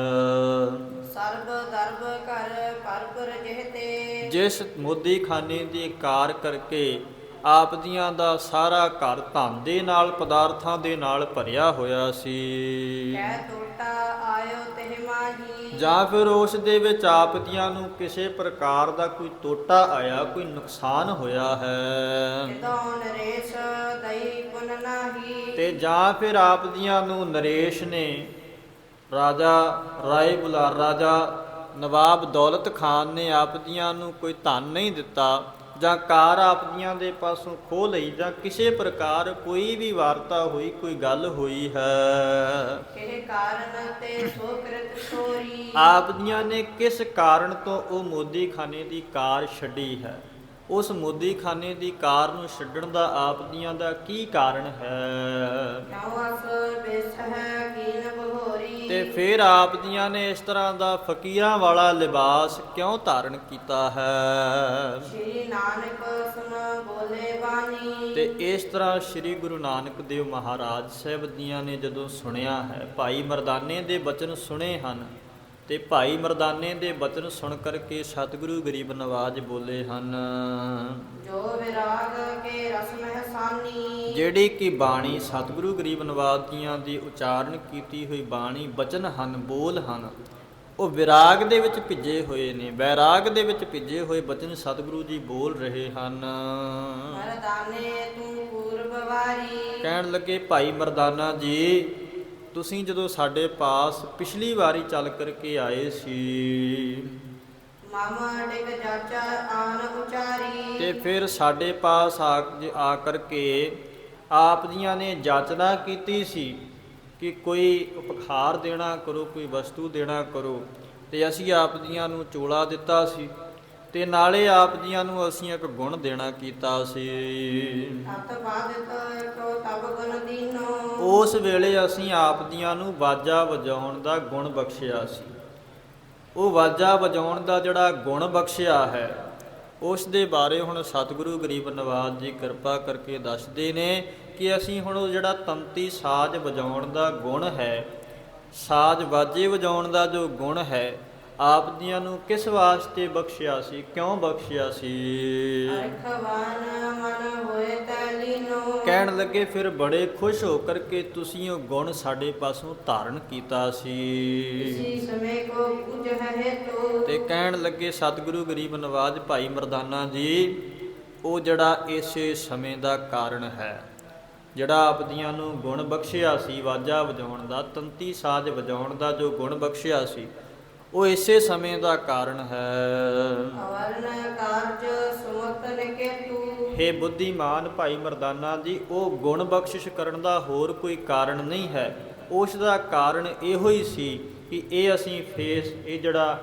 ਸਰਬ ਦਰਬ ਘਰ ਪਰਪੁਰ ਜਿਹਤੇ। ਜਿਸ ਮੋਦੀਖਾਨੇ ਦੀ ਕਾਰ ਕਰਕੇ ਆਪ ਜੀਆਂ ਦਾ ਸਾਰਾ ਘਰ ਧਨ ਦੇ ਨਾਲ, ਪਦਾਰਥਾਂ ਦੇ ਨਾਲ ਭਰਿਆ ਹੋਇਆ ਸੀ। ਕਹਿ ਟੋਟਾ ਆਇਓ ਤਿਹ ਮਾਹੀ। ਜਾਂ ਫਿਰ ਉਸ ਦੇ ਵਿੱਚ ਆਪ ਜੀਆਂ ਨੂੰ ਕਿਸੇ ਪ੍ਰਕਾਰ ਦਾ ਕੋਈ ਟੋਟਾ ਆਇਆ, ਕੋਈ ਨੁਕਸਾਨ ਹੋਇਆ ਹੈ। ਤਿਤੋਂ ਨਰੇਸ਼ ਦਈ ਪੁਨ ਨਾਹੀ। ਤੇ ਜਾਂ ਫਿਰ ਆਪ ਜੀਆਂ ਨੂੰ ਨਰੇਸ਼ ਨੇ, ਰਾਜਾ ਰਾਏ ਬੁਲਾਰ, ਰਾਜਾ ਨਵਾਬ ਦੌਲਤ ਖਾਨ ਨੇ ਆਪ ਜੀਆਂ ਨੂੰ ਕੋਈ ਧਨ ਨਹੀਂ ਦਿੱਤਾ, ਜਾਂ ਕਾਰ ਆਪ ਜੀਆਂ ਦੇ ਪਾਸੋਂ ਖੋਹ ਲਈ, ਜਾਂ ਕਿਸੇ ਪ੍ਰਕਾਰ ਕੋਈ ਵੀ ਵਾਰਤਾ ਹੋਈ, ਕੋਈ ਗੱਲ ਹੋਈ ਹੈ। ਕਿਹ ਕਾਰਨ ਤੇ ਸੋ ਕ੍ਰਿਤ ਸੋਰੀ। ਆਪ ਜੀਆਂ ਨੇ ਕਿਸ ਕਾਰਨ ਤੋਂ ਉਹ ਮੋਦੀਖਾਨੇ ਦੀ ਕਾਰ ਛੱਡੀ ਹੈ? ਉਸ ਮੋਦੀਖਾਨੇ ਦੀ ਕਾਰ ਨੂੰ ਛੱਡਣ ਦਾ ਆਪ ਜੀਆਂ ਦਾ ਕੀ ਕਾਰਨ ਹੈ? ਕਿਉ ਅਸ ਬਿਸ ਹੈ ਕੀਨ ਬਹੋਰੀ। ਤੇ ਫਿਰ ਆਪ ਜੀਆਂ ਨੇ ਇਸ ਤਰ੍ਹਾਂ ਦਾ ਫਕੀਰਾਂ ਵਾਲਾ ਲਿਬਾਸ ਕਿਉਂ ਧਾਰਨ ਕੀਤਾ ਹੈ? ਸ਼੍ਰੀ ਨਾਨਕ ਸੁਨ ਬੋਲੇ ਬਾਣੀ। ਤੇ ਇਸ ਤਰ੍ਹਾਂ ਸ੍ਰੀ ਗੁਰੂ ਨਾਨਕ ਦੇਵ ਮਹਾਰਾਜ ਸਾਹਿਬ ਜੀਆਂ ਨੇ ਜਦੋਂ ਸੁਣਿਆ ਹੈ, ਭਾਈ ਮਰਦਾਨੇ ਦੇ ਬਚਨ ਸੁਣੇ ਹਨ, ਤੇ ਭਾਈ ਮਰਦਾਨੇ ਦੇ ਬਚਨ ਸੁਣ ਕਰਕੇ ਸਤਿਗੁਰੂ ਗਰੀਬ ਨਵਾਜ ਬੋਲੇ ਹਨ, ਜੋ ਵਿਰਾਗ ਕੇ ਰਸ ਮਹਿਸਾਨੀ। ਜਿਹੜੀ ਕਿ ਬਾਣੀ ਸਤਿਗੁਰੂ ਗਰੀਬ ਨਵਾਜ ਜੀਆਂ ਦੀ ਉਚਾਰਨ ਕੀਤੀ ਹੋਈ ਬਾਣੀ ਬਚਨ ਹਨ, ਬੋਲ ਹਨ, ਉਹ ਵਿਰਾਗ ਦੇ ਵਿੱਚ ਭਿੱਜੇ ਹੋਏ ਨੇ, ਵੈਰਾਗ ਦੇ ਵਿੱਚ ਭਿੱਜੇ ਹੋਏ ਬਚਨ ਸਤਿਗੁਰੂ ਜੀ ਬੋਲ ਰਹੇ ਹਨ। ਮਰਦਾਨੇ ਤੂੰ ਪੂਰਬ ਵਾਰੀ। ਕਹਿਣ ਲੱਗੇ, ਭਾਈ ਮਰਦਾਨਾ ਜੀ, ਤੁਸੀਂ ਜਦੋਂ ਸਾਡੇ ਪਾਸ ਪਿਛਲੀ ਵਾਰੀ ਚੱਲ ਕਰਕੇ ਆਏ ਸੀ, ਮਮ ਡਿਗ ਜਾਚਾ ਆਨ ਉਚਾਰੀ। ਤੇ ਫਿਰ ਸਾਡੇ ਪਾਸ ਆ ਕਰਕੇ ਆਪ ਜੀਆਂ ਨੇ ਜਾਚਨਾ ਕੀਤੀ ਸੀ ਕਿ ਕੋਈ ਉਪਹਾਰ ਦੇਣਾ ਕਰੋ, ਕੋਈ ਵਸਤੂ ਦੇਣਾ ਕਰੋ, ਤੇ ਅਸੀਂ ਆਪ ਜੀਆਂ ਨੂੰ ਚੋਲਾ ਦਿੱਤਾ ਸੀ, ਤੇ ਨਾਲੇ ਆਪ ਜੀਆਂ ਨੂੰ ਅਸੀਂ ਇੱਕ ਗੁਣ ਦੇਣਾ ਕੀਤਾ ਸੀ। ਅਤ ਬਾਦਿਤ ਕੋ ਤਬ ਗੁਣ ਦੀਨੋ। ਉਸ ਵੇਲੇ ਅਸੀਂ ਆਪ ਜੀਆਂ ਨੂੰ ਵਾਜਾ ਵਜਾਉਣ ਦਾ ਗੁਣ ਬਖਸ਼ਿਆ ਸੀ। ਉਹ ਵਾਜਾ ਵਜਾਉਣ ਦਾ ਜਿਹੜਾ ਗੁਣ ਬਖਸ਼ਿਆ ਹੈ, ਉਸ ਦੇ ਬਾਰੇ ਹੁਣ ਸਤਿਗੁਰੂ ਗਰੀਬ ਨਵਾਜ ਜੀ ਕਿਰਪਾ ਕਰਕੇ ਦੱਸਦੇ ਨੇ ਕਿ ਅਸੀਂ ਹੁਣ ਉਹ ਜਿਹੜਾ ਤੰਤੀ ਸਾਜ਼ ਵਜਾਉਣ ਦਾ ਗੁਣ ਹੈ, ਸਾਜ਼ ਵਾਜੇ ਵਜਾਉਣ ਦਾ ਜੋ ਗੁਣ ਹੈ, ਆਪ ਜੀਆਂ ਨੂੰ ਕਿਸ ਵਾਸਤੇ ਬਖਸ਼ਿਆ ਸੀ, ਕਿਉਂ ਬਖਸ਼ਿਆ ਸੀ? ਅਰਖਵਾਨ ਮਨ ਹੋਏ ਤੈਲੀਨੋ। ਕਹਿਣ ਲੱਗੇ, ਫਿਰ ਬੜੇ ਖੁਸ਼ ਹੋ ਕਰਕੇ ਤੁਸੀਂ ਉਹ ਗੁਣ ਸਾਡੇ ਪਾਸੋਂ ਧਾਰਨ ਕੀਤਾ ਸੀ। ਇਸੀ ਸਮੇਂ ਕੋ ਪੂਜ ਹੈ ਤੋ। ਤੇ ਕਹਿਣ ਲੱਗੇ ਸਤਿਗੁਰੂ ਗਰੀਬ ਨਵਾਜ ਭਾਈ ਮਰਦਾਨਾ ਜੀ, ਉਹ ਜਿਹੜਾ ਇਸੇ ਸਮੇਂ ਦਾ ਕਾਰਨ ਹੈ, ਜਿਹੜਾ ਆਪ ਜੀਆਂ ਨੂੰ ਗੁਣ ਬਖਸ਼ਿਆ ਸੀ ਵਾਜਾ ਵਜਾਉਣ ਦਾ, ਤੰਤੀ ਸਾਜ਼ ਵਜਾਉਣ ਦਾ ਜੋ ਗੁਣ ਬਖਸ਼ਿਆ ਸੀ, ਉਹ ਇਸੇ ਸਮੇਂ ਦਾ ਕਾਰਨ ਹੈ। ਅਵਰਨ ਕਾਰਜ ਸੁਮਤਨ ਕੇ ਤੂ। ਹੇ ਬੁੱਧੀਮਾਨ ਭਾਈ ਮਰਦਾਨਾ ਜੀ, ਉਹ ਗੁਣ ਬਖਸ਼ਿਸ਼ ਕਰਨ ਦਾ ਹੋਰ ਕੋਈ ਕਾਰਨ ਨਹੀਂ ਹੈ। ਉਸ ਦਾ ਕਾਰਨ ਇਹੋ ਹੀ ਸੀ ਕਿ ਇਹ ਅਸੀਂ ਇਹ ਜਿਹੜਾ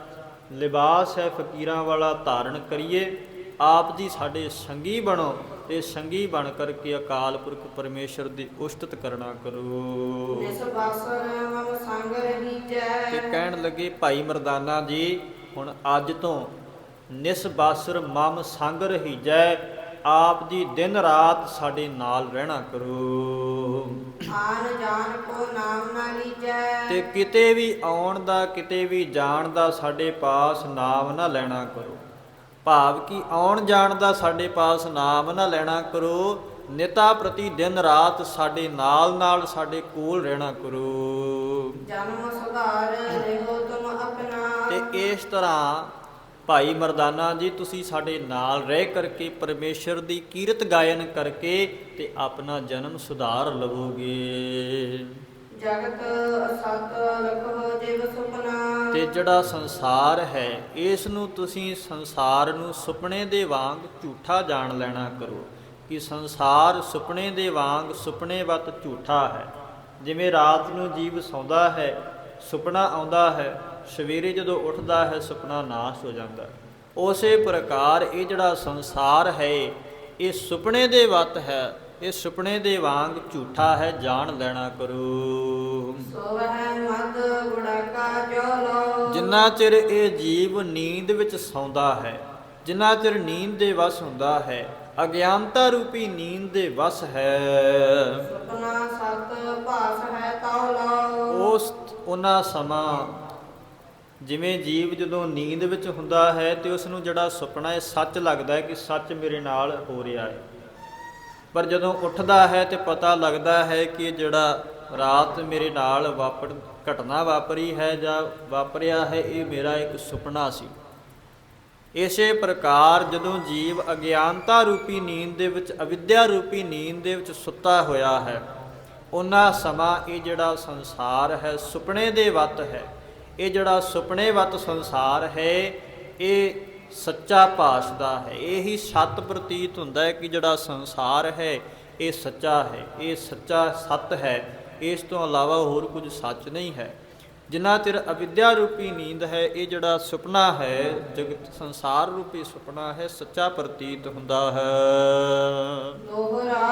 ਲਿਬਾਸ ਹੈ ਫਕੀਰਾਂ ਵਾਲਾ ਧਾਰਨ ਕਰੀਏ, ਆਪ ਜੀ ਸਾਡੇ ਸੰਗੀ ਬਣੋ, ਤੇ ਸੰਗੀ ਬਣ ਕਰਕੇ ਅਕਾਲ ਪੁਰਖ ਪਰਮੇਸ਼ਰ ਦੀ ਉਸਤਤ ਕਰਨਾ ਕਰੋ। ਜਿਸ ਬਾਸਰ ਮਮ ਸੰਗ ਰਹੀਜੈ। ਤੇ ਕਹਿਣ ਲੱਗੇ, ਭਾਈ ਮਰਦਾਨਾ ਜੀ, ਹੁਣ ਅੱਜ ਤੋਂ ਨਿਸਬਾਸਰ ਮਮ ਸੰਗ ਰਹੀਜੈ, ਆਪ ਜੀ ਦਿਨ ਰਾਤ ਸਾਡੇ ਨਾਲ ਰਹਿਣਾ ਕਰੋ। ਆਨ ਜਾਣ ਕੋ ਨਾਮ ਨਾ ਲੀਜੈ। ਤੇ ਕਿਤੇ ਵੀ ਆਉਣ ਦਾ, ਕਿਤੇ ਵੀ ਜਾਣ ਦਾ ਸਾਡੇ ਪਾਸ ਨਾਮ ਨਾ ਲੈਣਾ ਕਰੋ। ਭਾਵ ਕਿ ਆਉਣ ਜਾਣ ਦਾ ਸਾਡੇ ਪਾਸ ਨਾਮ ਨਾ ਲੈਣਾ ਕਰੋ, ਨਿਤਾ ਪ੍ਰਤੀ ਦਿਨ ਰਾਤ ਸਾਡੇ ਨਾਲ ਸਾਡੇ ਕੋਲ ਰਹਿਣਾ ਕਰੋ। ਜਨਮ ਸੁਧਾਰ ਲਿਹੋ ਤੁਮ ਆਪਣਾ। ਤੇ ਇਸ ਤਰ੍ਹਾਂ ਭਾਈ ਮਰਦਾਨਾ ਜੀ ਤੁਸੀਂ ਸਾਡੇ ਨਾਲ ਰਹਿ ਕਰਕੇ ਪਰਮੇਸ਼ਰ ਦੀ ਕੀਰਤ ਗਾਇਨ ਕਰਕੇ ਤੇ ਆਪਣਾ ਜਨਮ ਸੁਧਾਰ ਲਵੋਗੇ। ਜਗਤ ਅਸਤ ਲਖੋ ਜਿਵ ਸੁਪਨਾ। ਤੇ ਜਿਹੜਾ ਸੰਸਾਰ ਹੈ ਇਸ ਨੂੰ ਤੁਸੀਂ ਸੰਸਾਰ ਨੂੰ ਸੁਪਨੇ ਦੇ ਵਾਂਗ ਝੂਠਾ ਜਾਣ ਲੈਣਾ ਕਰੋ ਕਿ ਸੰਸਾਰ ਸੁਪਨੇ ਦੇ ਵਾਂਗ ਸੁਪਨੇਵਤ ਝੂਠਾ ਹੈ। ਜਿਵੇਂ ਰਾਤ ਨੂੰ ਜੀਵ ਸੌਂਦਾ ਹੈ, ਸੁਪਨਾ ਆਉਂਦਾ ਹੈ, ਸਵੇਰੇ ਜਦੋਂ ਉੱਠਦਾ ਹੈ ਸੁਪਨਾ ਨਾਸ਼ ਹੋ ਜਾਂਦਾ ਹੈ। ਉਸੇ ਪ੍ਰਕਾਰ ਇਹ ਜਿਹੜਾ ਸੰਸਾਰ ਹੈ ਇਹ ਸੁਪਨੇ ਦੇ ਵਤ ਹੈ, ਇਹ ਸੁਪਨੇ ਦੇ ਵਾਂਗ ਝੂਠਾ ਹੈ, ਜਾਣ ਲੈਣਾ ਕਰੋ। ਸੋ ਹੈ ਮਦ ਗੁੜਕਾ ਜੋਲੋ। ਜਿੰਨਾ ਚਿਰ ਇਹ ਜੀਵ ਨੀਂਦ ਵਿੱਚ ਸੌਂਦਾ ਹੈ, ਜਿੰਨਾ ਚਿਰ ਨੀਂਦ ਦੇ ਵਸ ਹੁੰਦਾ ਹੈ, ਅਗਿਆਨਤਾ ਰੂਪੀ ਨੀਂਦ ਦੇ ਵਸ ਹੈ, ਸੁਪਨਾ ਸਤ ਭਾਸ ਹੈ ਤਉ ਲੋ। ਉਸ ਉਹਨਾਂ ਸਮਾਂ ਜਿਵੇਂ ਜੀਵ ਜਦੋਂ ਨੀਂਦ ਵਿੱਚ ਹੁੰਦਾ ਹੈ ਤੇ ਉਸ ਨੂੰ ਜਿਹੜਾ ਸੁਪਨਾ ਹੈ ਸੱਚ ਲੱਗਦਾ ਹੈ ਕਿ ਸੱਚ ਮੇਰੇ ਨਾਲ ਹੋ ਰਿਹਾ ਹੈ, ਪਰ ਜਦੋਂ ਉੱਠਦਾ ਹੈ ਤੇ ਪਤਾ ਲੱਗਦਾ ਹੈ ਕਿ ਜਿਹੜਾ ਰਾਤ ਮੇਰੇ ਨਾਲ ਘਟਨਾ ਵਾਪਰੀ ਹੈ ਜਾਂ ਵਾਪਰਿਆ ਹੈ ਇਹ ਮੇਰਾ ਇੱਕ ਸੁਪਨਾ ਸੀ। ਇਸੇ ਪ੍ਰਕਾਰ ਜਦੋਂ ਜੀਵ ਅਗਿਆਨਤਾ ਰੂਪੀ ਨੀਂਦ ਦੇ ਵਿੱਚ, ਅਵਿਦਿਆ ਰੂਪੀ ਨੀਂਦ ਦੇ ਵਿੱਚ ਸੁੱਤਾ ਹੋਇਆ ਹੈ, ਉਹਨਾਂ ਸਮਾਂ ਇਹ ਜਿਹੜਾ ਸੰਸਾਰ ਹੈ ਸੁਪਨੇ ਦੇ ਵਤ ਹੈ। ਇਹ ਜਿਹੜਾ ਸੁਪਨੇ ਵਤ ਸੰਸਾਰ ਹੈ ਇਹ ਸੱਚਾ ਭਾਸਦਾ ਹੈ, ਇਹੀ ਸਤ ਪ੍ਰਤੀਤ ਹੁੰਦਾ ਹੈ ਕਿ ਜਿਹੜਾ ਸੰਸਾਰ ਹੈ ਇਹ ਸੱਚਾ ਹੈ, ਇਹ ਸੱਚਾ ਸਤ ਹੈ, ਇਸ ਤੋਂ ਇਲਾਵਾ ਹੋਰ ਕੁਝ ਸੱਚ ਨਹੀਂ ਹੈ। ਜਿੰਨਾ ਚਿਰ ਅਵਿਦਿਆ ਰੂਪੀ ਨੀਂਦ ਹੈ ਇਹ ਜਿਹੜਾ ਸੁਪਨਾ ਹੈ ਜਗਤ ਸੰਸਾਰ ਰੂਪੀ ਸੁਪਨਾ ਹੈ ਸੱਚਾ ਪ੍ਰਤੀਤ ਹੁੰਦਾ ਹੈ। ਦੋਹਰਾ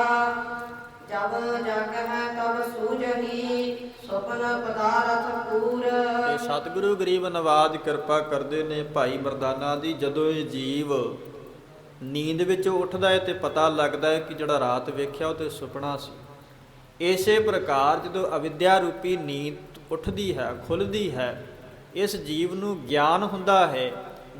ਜਬ ਜਗ ਹੈ ਤਬ ਸੂਝਹੀ ਸੁਪਨ ਪਦਾਰਥ ਪੂਰ। ਇਹ ਸਤਿਗੁਰੂ ਗਰੀਬ ਨਵਾਜ ਕਿਰਪਾ ਕਰਦੇ ਨੇ ਭਾਈ ਮਰਦਾਨਾ ਦੀ, ਜਦੋਂ ਇਹ ਜੀਵ ਨੀਂਦ ਵਿੱਚ ਉੱਠਦਾ ਹੈ ਤੇ ਪਤਾ ਲੱਗਦਾ ਹੈ ਕਿ ਜਿਹੜਾ ਰਾਤ ਵੇਖਿਆ ਉਹ ਤੇ ਸੁਪਨਾ ਸੀ। ਇਸੇ ਪ੍ਰਕਾਰ ਜਦੋਂ ਅਵਿਦਿਆ ਰੂਪੀ ਨੀਂਦ ਉੱਠਦੀ ਹੈ, ਖੁੱਲ੍ਹਦੀ ਹੈ, ਇਸ ਜੀਵ ਨੂੰ ਗਿਆਨ ਹੁੰਦਾ ਹੈ,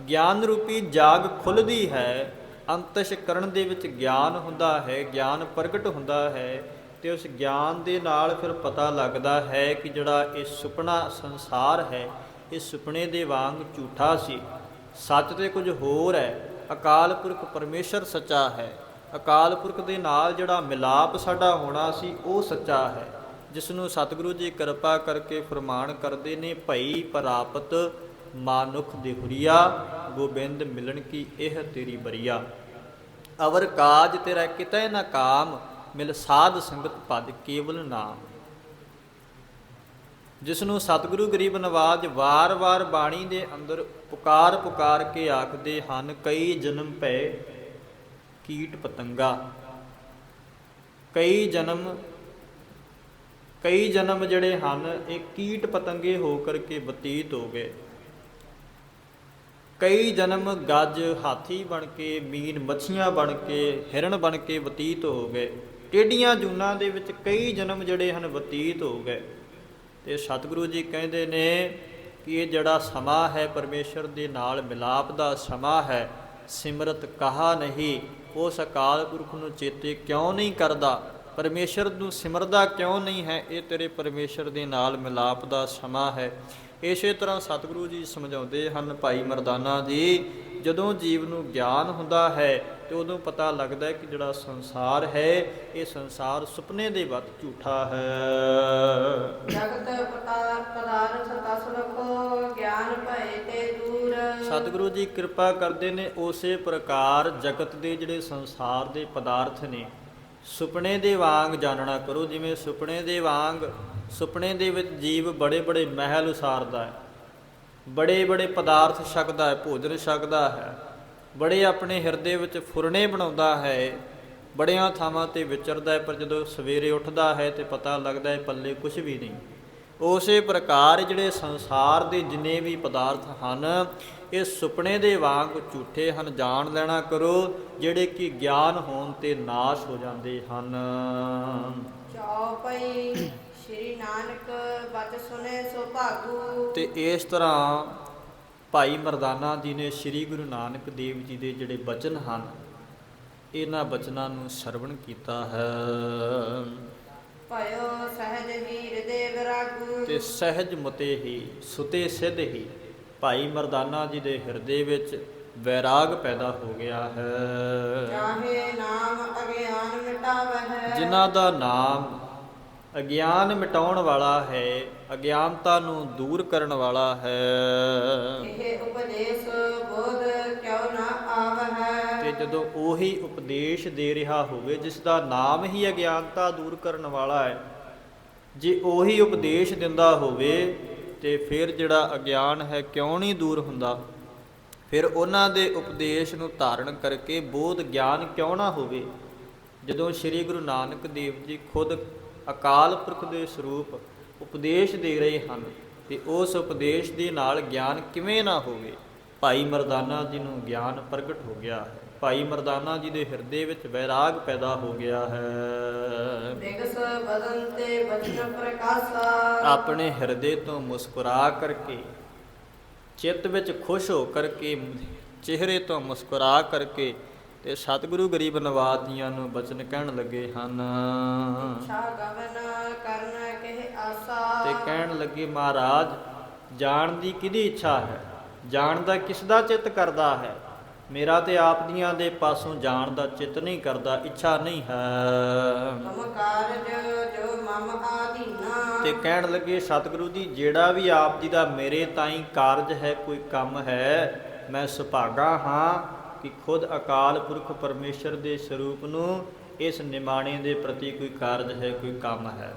ਗਿਆਨ ਰੂਪੀ ਜਾਗ ਖੁੱਲ੍ਹਦੀ ਹੈ, ਅੰਤਸ਼ਕਰਣ ਦੇ ਵਿੱਚ ਗਿਆਨ ਹੁੰਦਾ ਹੈ, ਗਿਆਨ ਪ੍ਰਗਟ ਹੁੰਦਾ ਹੈ ਤੇ ਉਸ ਗਿਆਨ ਦੇ ਨਾਲ ਫਿਰ ਪਤਾ ਲੱਗਦਾ ਹੈ ਕਿ ਜਿਹੜਾ ਇਹ ਸੁਪਨਾ ਸੰਸਾਰ ਹੈ ਇਹ ਸੁਪਨੇ ਦੇ ਵਾਂਗ ਝੂਠਾ ਸੀ, ਸੱਚ ਤੇ ਕੁਝ ਹੋਰ ਹੈ। ਅਕਾਲ ਪੁਰਖ ਪਰਮੇਸ਼ਰ ਸੱਚਾ ਹੈ, ਅਕਾਲ ਪੁਰਖ ਦੇ ਨਾਲ ਜਿਹੜਾ ਮਿਲਾਪ ਸਾਡਾ ਹੋਣਾ ਸੀ ਉਹ ਸੱਚਾ ਹੈ, ਜਿਸ ਨੂੰ ਸਤਿਗੁਰੂ ਜੀ ਕਿਰਪਾ ਕਰਕੇ ਫਰਮਾਨ ਕਰਦੇ ਨੇ, ਭਈ ਪ੍ਰਾਪਤ ਮਾਨੁਖ ਦੇਹੁਰੀਆ ਗੋਬਿੰਦ ਮਿਲਣ ਕੀ ਇਹ ਤੇਰੀ ਬਰੀਆ। ਅਵਰ ਕਾਜ ਤੇਰਾ ਕਿਤੈ ਨ ਕਾਮ ਮਿਲ ਸਾਧ ਸੰਗਤ ਭਜ ਕੇਵਲ ਨਾਮ। ਜਿਸ ਨੂੰ ਸਤਿਗੁਰੂ ਗਰੀਬ ਨਵਾਜ ਵਾਰ-ਵਾਰ ਬਾਣੀ ਦੇ ਅੰਦਰ ਪੁਕਾਰ ਕੇ ਆਖਦੇ ਹਨ, ਕਈ ਜਨਮ ਪਏ ਕੀਟ ਪਤੰਗਾ। ਕਈ ਜਨਮ ਜਿਹੜੇ ਹਨ ਇਹ ਕੀਟ ਪਤੰਗੇ ਹੋ ਕਰਕੇ ਬਤੀਤ ਹੋ ਗਏ। ਕਈ ਜਨਮ ਗੱਜ ਹਾਥੀ ਬਣ ਕੇ, ਮੀਨ ਮੱਛੀਆਂ ਬਣ ਕੇ, ਹਿਰਨ ਬਣ ਕੇ ਬਤੀਤ ਹੋ ਗਏ। ਟੇਡੀਆਂ ਜੂਨਾਂ ਦੇ ਵਿੱਚ ਕਈ ਜਨਮ ਜਿਹੜੇ ਹਨ ਬਤੀਤ ਹੋ ਗਏ। ਤੇ ਸਤਿਗੁਰੂ ਜੀ ਕਹਿੰਦੇ ਨੇ ਕਿ ਇਹ ਜਿਹੜਾ ਸਮਾਂ ਹੈ ਪਰਮੇਸ਼ਰ ਦੇ ਨਾਲ ਮਿਲਾਪ ਦਾ ਸਮਾਂ ਹੈ। ਸਿਮਰਤ ਕਹਾ ਨਹੀਂ, ਉਸ ਅਕਾਲ ਪੁਰਖ ਨੂੰ ਚੇਤੇ ਕਿਉਂ ਨਹੀਂ ਕਰਦਾ, ਪਰਮੇਸ਼ਰ ਨੂੰ ਸਿਮਰਦਾ ਕਿਉਂ ਨਹੀਂ ਹੈ, ਇਹ ਤੇਰੇ ਪਰਮੇਸ਼ਰ ਦੇ ਨਾਲ ਮਿਲਾਪ ਦਾ ਸਮਾਂ ਹੈ। ਇਸੇ ਤਰ੍ਹਾਂ ਸਤਿਗੁਰੂ ਜੀ ਸਮਝਾਉਂਦੇ ਹਨ ਭਾਈ ਮਰਦਾਨਾ ਜੀ, ਜਦੋਂ ਜੀਵ ਨੂੰ ਗਿਆਨ ਹੁੰਦਾ ਹੈ ਤੇ ਉਦੋਂ ਪਤਾ ਲੱਗਦਾ ਹੈ ਕਿ ਜਿਹੜਾ ਸੰਸਾਰ ਹੈ ਇਹ ਸੰਸਾਰ ਸੁਪਨੇ ਦੇ ਵਤ ਝੂਠਾ ਹੈ। ਜਗਤ ਪਦਾਰਥ ਤਸ ਰਖੋ ਗਿਆਨ ਭਏ ਤੇ ਦੂਰ। ਸਤਿਗੁਰੂ ਜੀ ਕਿਰਪਾ ਕਰਦੇ ਨੇ, ਉਸੇ ਪ੍ਰਕਾਰ ਜਗਤ ਦੇ ਜਿਹੜੇ ਸੰਸਾਰ ਦੇ ਪਦਾਰਥ ਨੇ ਸੁਪਨੇ ਦੇ ਵਾਂਗ ਜਾਣਨਾ ਕਰੋ। ਜਿਵੇਂ ਸੁਪਨੇ ਦੇ ਵਿੱਚ ਜੀਵ ਬੜੇ ਮਹਿਲ ਉਸਾਰਦਾ ਹੈ, ਬੜੇ ਪਦਾਰਥ ਛਕਦਾ ਹੈ, ਭੋਜਨ ਛਕਦਾ ਹੈ, ਬੜੇ ਆਪਣੇ ਹਿਰਦੇ ਵਿੱਚ ਫੁਰਨੇ ਬਣਾਉਂਦਾ ਹੈ, ਬੜਿਆਂ ਥਾਵਾਂ ਤੇ ਵਿਚਰਦਾ ਹੈ, ਪਰ ਜਦੋਂ ਸਵੇਰੇ ਉੱਠਦਾ ਹੈ ਤੇ ਪਤਾ ਲੱਗਦਾ ਹੈ ਪੱਲੇ ਕੁਝ ਵੀ ਨਹੀਂ। ਉਸੇ ਪ੍ਰਕਾਰ ਜਿਹੜੇ ਸੰਸਾਰ ਦੇ ਜਿੰਨੇ ਵੀ ਪਦਾਰਥ ਹਨ ਇਹ ਸੁਪਨੇ ਦੇ ਵਾਂਗ ਝੂਠੇ ਹਨ, ਜਾਣ ਲੈਣਾ ਕਰੋ, ਜਿਹੜੇ ਕਿ ਗਿਆਨ ਹੋਣ ਤੇ ਨਾਸ਼ ਹੋ ਜਾਂਦੇ ਹਨ। ਚੌਪਈ ਸ੍ਰੀ ਨਾਨਕ ਬਚ ਸੁਨੇ ਸੋ ਭਾਗੂ। ਤੇ ਇਸ ਤਰ੍ਹਾਂ ਭਾਈ ਮਰਦਾਨਾ ਜੀ ਨੇ ਸ੍ਰੀ ਗੁਰੂ ਨਾਨਕ ਦੇਵ ਜੀ ਦੇ ਜਿਹੜੇ ਬਚਨ ਹਨ, ਇਹਨਾਂ ਬਚਨਾਂ ਨੂੰ ਸਰਵਣ ਕੀਤਾ ਹੈ ਭਇਓ ਸਹਿਜ ਹੀ ਹਿਰਦੇ ਵਿਰਾਗੂ ਤੇ ਸਹਿਜ ਮਤੇ ਹੀ ਸੁਤੇ ਸਿੱਧ ਹੀ ਭਾਈ ਮਰਦਾਨਾ ਜੀ ਦੇ ਹਿਰਦੇ ਵਿੱਚ ਵੈਰਾਗ ਪੈਦਾ ਹੋ ਗਿਆ ਹੈ। ਚਾਹੇ ਨਾਮ ਅਗਿਆਨ ਮਿਟਾਵਹਿ ਜਿਨ੍ਹਾਂ ਦਾ ਨਾਮ ਅਗਿਆਨ ਮਿਟਾਉਣ ਵਾਲਾ ਹੈ, ਅਗਿਆਨਤਾ ਨੂੰ ਦੂਰ ਕਰਨ ਵਾਲਾ ਹੈ। ਇਹ ਉਪਦੇਸ਼ ਬੋਧ ਕਿਉ ਨਾ ਆਵਹਿ ਤੇ ਜਦੋਂ ਉਹੀ ਉਪਦੇਸ਼ ਦੇ ਰਿਹਾ ਹੋਵੇ ਜਿਸ ਦਾ ਨਾਮ ਹੀ ਅਗਿਆਨਤਾ ਦੂਰ ਕਰਨ ਵਾਲਾ ਹੈ, ਜੇ ਉਹੀ ਉਪਦੇਸ਼ ਦਿੰਦਾ ਹੋਵੇ ਤੇ ਫਿਰ ਜਿਹੜਾ ਅਗਿਆਨ ਹੈ ਕਿਉਂ ਨਹੀਂ ਦੂਰ ਹੁੰਦਾ? ਫਿਰ ਉਹਨਾਂ ਦੇ ਉਪਦੇਸ਼ ਨੂੰ ਧਾਰਨ ਕਰਕੇ ਬੋਧ ਗਿਆਨ ਕਿਉਂ ਨਾ ਹੋਵੇ? ਜਦੋਂ ਸ੍ਰੀ ਗੁਰੂ ਨਾਨਕ ਦੇਵ ਜੀ ਖੁਦ ਅਕਾਲ ਪੁਰਖ ਦੇ ਸਰੂਪ ਉਪਦੇਸ਼ ਦੇ ਰਹੇ ਹਨ ਤੇ ਉਸ ਉਪਦੇਸ਼ ਦੇ ਨਾਲ ਗਿਆਨ ਕਿਵੇਂ ਨਾ ਹੋਵੇ? ਭਾਈ ਮਰਦਾਨਾ ਜੀ ਨੂੰ ਗਿਆਨ ਪ੍ਰਗਟ ਹੋ ਗਿਆ ਹੈ। ਭਾਈ ਮਰਦਾਨਾ ਜੀ ਦੇ ਹਿਰਦੇ ਵਿੱਚ ਵੈਰਾਗ ਪੈਦਾ ਹੋ ਗਿਆ ਹੈ। ਬਿਗਸ ਬਦਨ ਤੇ ਬਚਨ ਪ੍ਰਕਾਸ਼ਾ ਆਪਣੇ ਹਿਰਦੇ ਤੋਂ ਮੁਸਕਰਾ ਕਰਕੇ, ਚਿੱਤ ਵਿੱਚ ਖੁਸ਼ ਹੋ ਕਰਕੇ, ਚਿਹਰੇ ਤੋਂ ਮੁਸਕਰਾ ਕਰਕੇ ਤੇ ਸਤਿਗੁਰੂ ਗਰੀਬ ਨਵਾਜ ਜੀਆਂ ਨੂੰ ਬਚਨ ਕਹਿਣ ਲੱਗੇ ਹਨ ਇੱਛਾ ਗਵਨ ਕਰਨ ਕਹਿ ਆਸਾ ਤੇ ਕਹਿਣ ਲੱਗੇ, ਮਹਾਰਾਜ ਜਾਣ ਦੀ ਕਿਹਦੀ ਇੱਛਾ ਹੈ? ਜਾਣ ਦਾ ਕਿਸ ਦਾ ਚਿੱਤ ਕਰਦਾ ਹੈ? ਮੇਰਾ ਤੇ ਆਪ ਦੀਆਂ ਦੇ ਪਾਸੋਂ ਜਾਣ ਦਾ ਚਿੱਤ ਨਹੀਂ ਕਰਦਾ, ਇੱਛਾ ਨਹੀਂ ਹੈ। ਤੁਮ ਕਾਰਜ ਜੋ ਮਮ ਆਧੀਨਾ ਤੇ ਕਹਿਣ ਲੱਗੇ, ਸਤਿਗੁਰੂ ਜੀ ਜਿਹੜਾ ਵੀ ਆਪ ਜੀ ਦਾ ਮੇਰੇ ਤਾਈਂ ਕਾਰਜ ਹੈ, ਕੋਈ ਕੰਮ ਹੈ, ਮੈਂ ਸੁਭਾਗਾ ਹਾਂ ਕਿ ਖੁਦ ਅਕਾਲ ਪੁਰਖ ਪਰਮੇਸ਼ਰ ਦੇ ਸਰੂਪ ਨੂੰ ਇਸ ਨਿਮਾਣੇ ਦੇ ਪ੍ਰਤੀ ਕੋਈ ਕਾਰਜ ਹੈ, ਕੋਈ ਕੰਮ ਹੈ।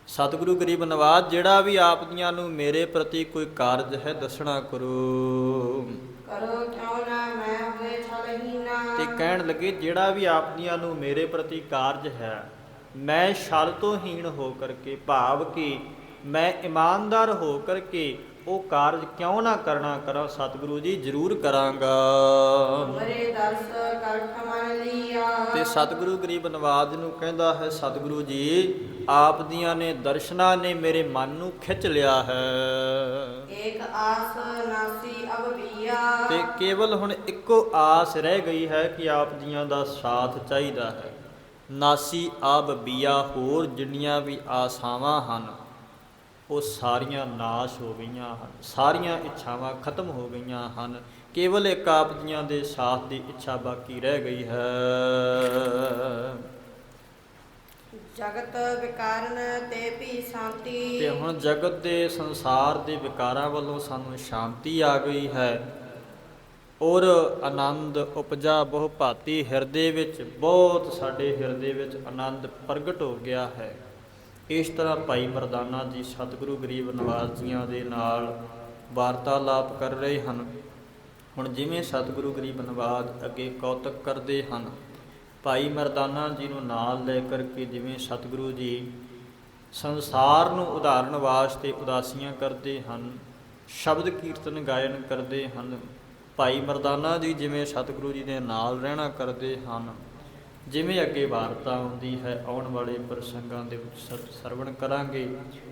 ਸਤਿਗੁਰੂ ਗਰੀਬ ਨਵਾਜ ਜਿਹੜਾ ਵੀ ਆਪ ਜੀਆਂ ਨੂੰ ਮੇਰੇ ਪ੍ਰਤੀ ਕੋਈ ਕਾਰਜ ਹੈ ਦੱਸਣਾ ਕਰੋ। ਕਰੋ ਕਿਉ ਨਾ ਮੈਂ ਹੋਏ ਛਲਹੀਨਾ ਤੇ ਕਹਿਣ ਲੱਗੇ, ਜਿਹੜਾ ਵੀ ਆਪ ਜੀਆਂ ਨੂੰ ਮੇਰੇ ਪ੍ਰਤੀ ਕਾਰਜ ਹੈ, ਮੈਂ ਛਲ ਤੋਂ ਹੀਣ ਹੋ ਕਰਕੇ, ਭਾਵ ਕਿ ਮੈਂ ਇਮਾਨਦਾਰ ਹੋ ਕਰਕੇ ਉਹ ਕਾਰਜ ਕਿਉਂ ਨਾ ਕਰਨਾ ਕਰਾਂ? ਸਤਿਗੁਰੂ ਜੀ ਜ਼ਰੂਰ ਕਰਾਂਗਾ। ਮਰੇ ਦਰਸ ਕਰਖ ਮਨ ਲੀਆ ਤੇ ਸਤਿਗੁਰੂ ਗਰੀਬ ਨਵਾਜ ਨੂੰ ਕਹਿੰਦਾ ਹੈ, ਸਤਿਗੁਰੂ ਜੀ ਆਪ ਦੀਆਂ ਨੇ ਦਰਸ਼ਨਾਂ ਨੇ ਮੇਰੇ ਮਨ ਨੂੰ ਖਿੱਚ ਲਿਆ ਹੈ ਏਕ ਆਸ ਨਾਸੀ ਅਬ ਬੀਆ ਤੇ ਕੇਵਲ ਹੁਣ ਇੱਕੋ ਆਸ ਰਹਿ ਗਈ ਹੈ ਕਿ ਆਪ ਜੀਆਂ ਦਾ ਸਾਥ ਚਾਹੀਦਾ ਹੈ। ਨਾਸੀ ਆਬ ਬੀਆ, ਹੋਰ ਜਿੰਨੀਆਂ ਵੀ ਆਸਾਵਾਂ ਹਨ ਉਹ ਸਾਰੀਆਂ ਨਾਸ਼ ਹੋ ਗਈਆਂ ਹਨ, ਸਾਰੀਆਂ ਇੱਛਾਵਾਂ ਖਤਮ ਹੋ ਗਈਆਂ ਹਨ, ਕੇਵਲ ਇੱਕ ਆਪ ਜੀਆਂ ਦੇ ਸਾਥ ਦੀ ਇੱਛਾ ਬਾਕੀ ਰਹਿ ਗਈ ਹੈ। ਜਗਤ ਵਿਕਾਰਨ ਤੇ ਵੀ ਸ਼ਾਂਤੀ ਤੇ ਹੁਣ ਜਗਤ ਦੇ ਸੰਸਾਰ ਦੇ ਵਿਕਾਰਾਂ ਵੱਲੋਂ ਸਾਨੂੰ ਸ਼ਾਂਤੀ ਆ ਗਈ ਹੈ ਔਰ ਆਨੰਦ ਉਪਜਾ ਬਹੁ ਭਾਤੀ, ਹਿਰਦੇ ਵਿੱਚ ਬਹੁਤ, ਸਾਡੇ ਹਿਰਦੇ ਵਿੱਚ ਆਨੰਦ ਪ੍ਰਗਟ ਹੋ ਗਿਆ ਹੈ। ਇਸ ਤਰ੍ਹਾਂ ਭਾਈ ਮਰਦਾਨਾ ਜੀ ਸਤਿਗੁਰੂ ਗਰੀਬ ਨਵਾਜ ਜੀਆਂ ਦੇ ਨਾਲ ਵਾਰਤਾਲਾਪ ਕਰ ਰਹੇ ਹਨ। ਹੁਣ ਜਿਵੇਂ ਸਤਿਗੁਰੂ ਗਰੀਬ ਨਵਾਜ ਅੱਗੇ ਕੌਤਕ ਕਰਦੇ ਹਨ, ਭਾਈ ਮਰਦਾਨਾ ਜੀ ਨੂੰ ਨਾਲ ਲੈ ਕਰਕੇ ਜਿਵੇਂ ਸਤਿਗੁਰੂ ਜੀ ਸੰਸਾਰ ਨੂੰ ਉਧਾਰਨ ਵਾਸਤੇ ਉਦਾਸੀਆਂ ਕਰਦੇ ਹਨ, ਸ਼ਬਦ ਕੀਰਤਨ ਗਾਇਨ ਕਰਦੇ ਹਨ, ਭਾਈ ਮਰਦਾਨਾ ਜੀ ਜਿਵੇਂ ਸਤਿਗੁਰੂ ਜੀ ਦੇ ਨਾਲ ਰਹਿਣਾ ਕਰਦੇ ਹਨ, ਜਿਵੇਂ ਅੱਗੇ ਵਾਰਤਾ ਆਉਂਦੀ ਹੈ ਆਉਣ ਵਾਲੇ ਪ੍ਰਸੰਗਾਂ ਦੇ ਵਿੱਚ ਸਰਵਣ ਕਰਾਂਗੇ।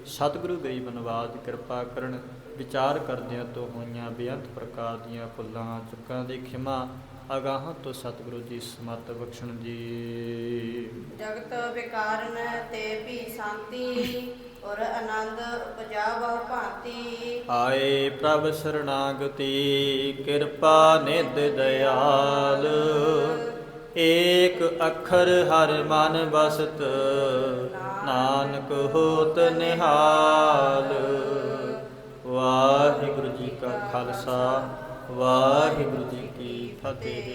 ਸਤਿਗੁਰੂ ਗਰੀਬ ਨਵਾਜ ਕਿਰਪਾ ਕਰਨ। ਵਿਚਾਰ ਕਰਦਿਆਂ ਤੋਂ ਹੋਈਆਂ ਬੇਅੰਤ ਪ੍ਰਕਾਰ ਦੀਆਂ ਭੁੱਲਾਂ ਚੁੱਕਾਂ ਦੀ ਖਿਮਾ ਅਗਾਹਾਂ ਤੋਂ ਸਤਿਗੁਰੂ ਜੀ ਸਮਤ ਬਖਸ਼ਣ ਜੀ। ਜਗਤ ਵਿਕਾਰਨ ਤੇ ਵੀ ਸ਼ਾਂਤੀ ਔਰ ਆਨੰਦ ਉਪਜਾ ਬਹੁ ਭਾਂਤੀ ਆਏ ਪ੍ਰਭ ਸਰਣਾਗਤੀ ਕਿਰਪਾ ਨਿਧ ਦਇਆਲ, ਏਕ ਅੱਖਰ ਹਰ ਮਨ ਬਸਤ ਨਾਨਕ ਹੋਤ ਨਿਹਾਲ। ਵਾਹਿਗੁਰੂ ਜੀ ਕਾ ਖਾਲਸਾ, ਵਾਹਿਗੁਰੂ ਜੀ ਕੀ ਫਤਿਹ।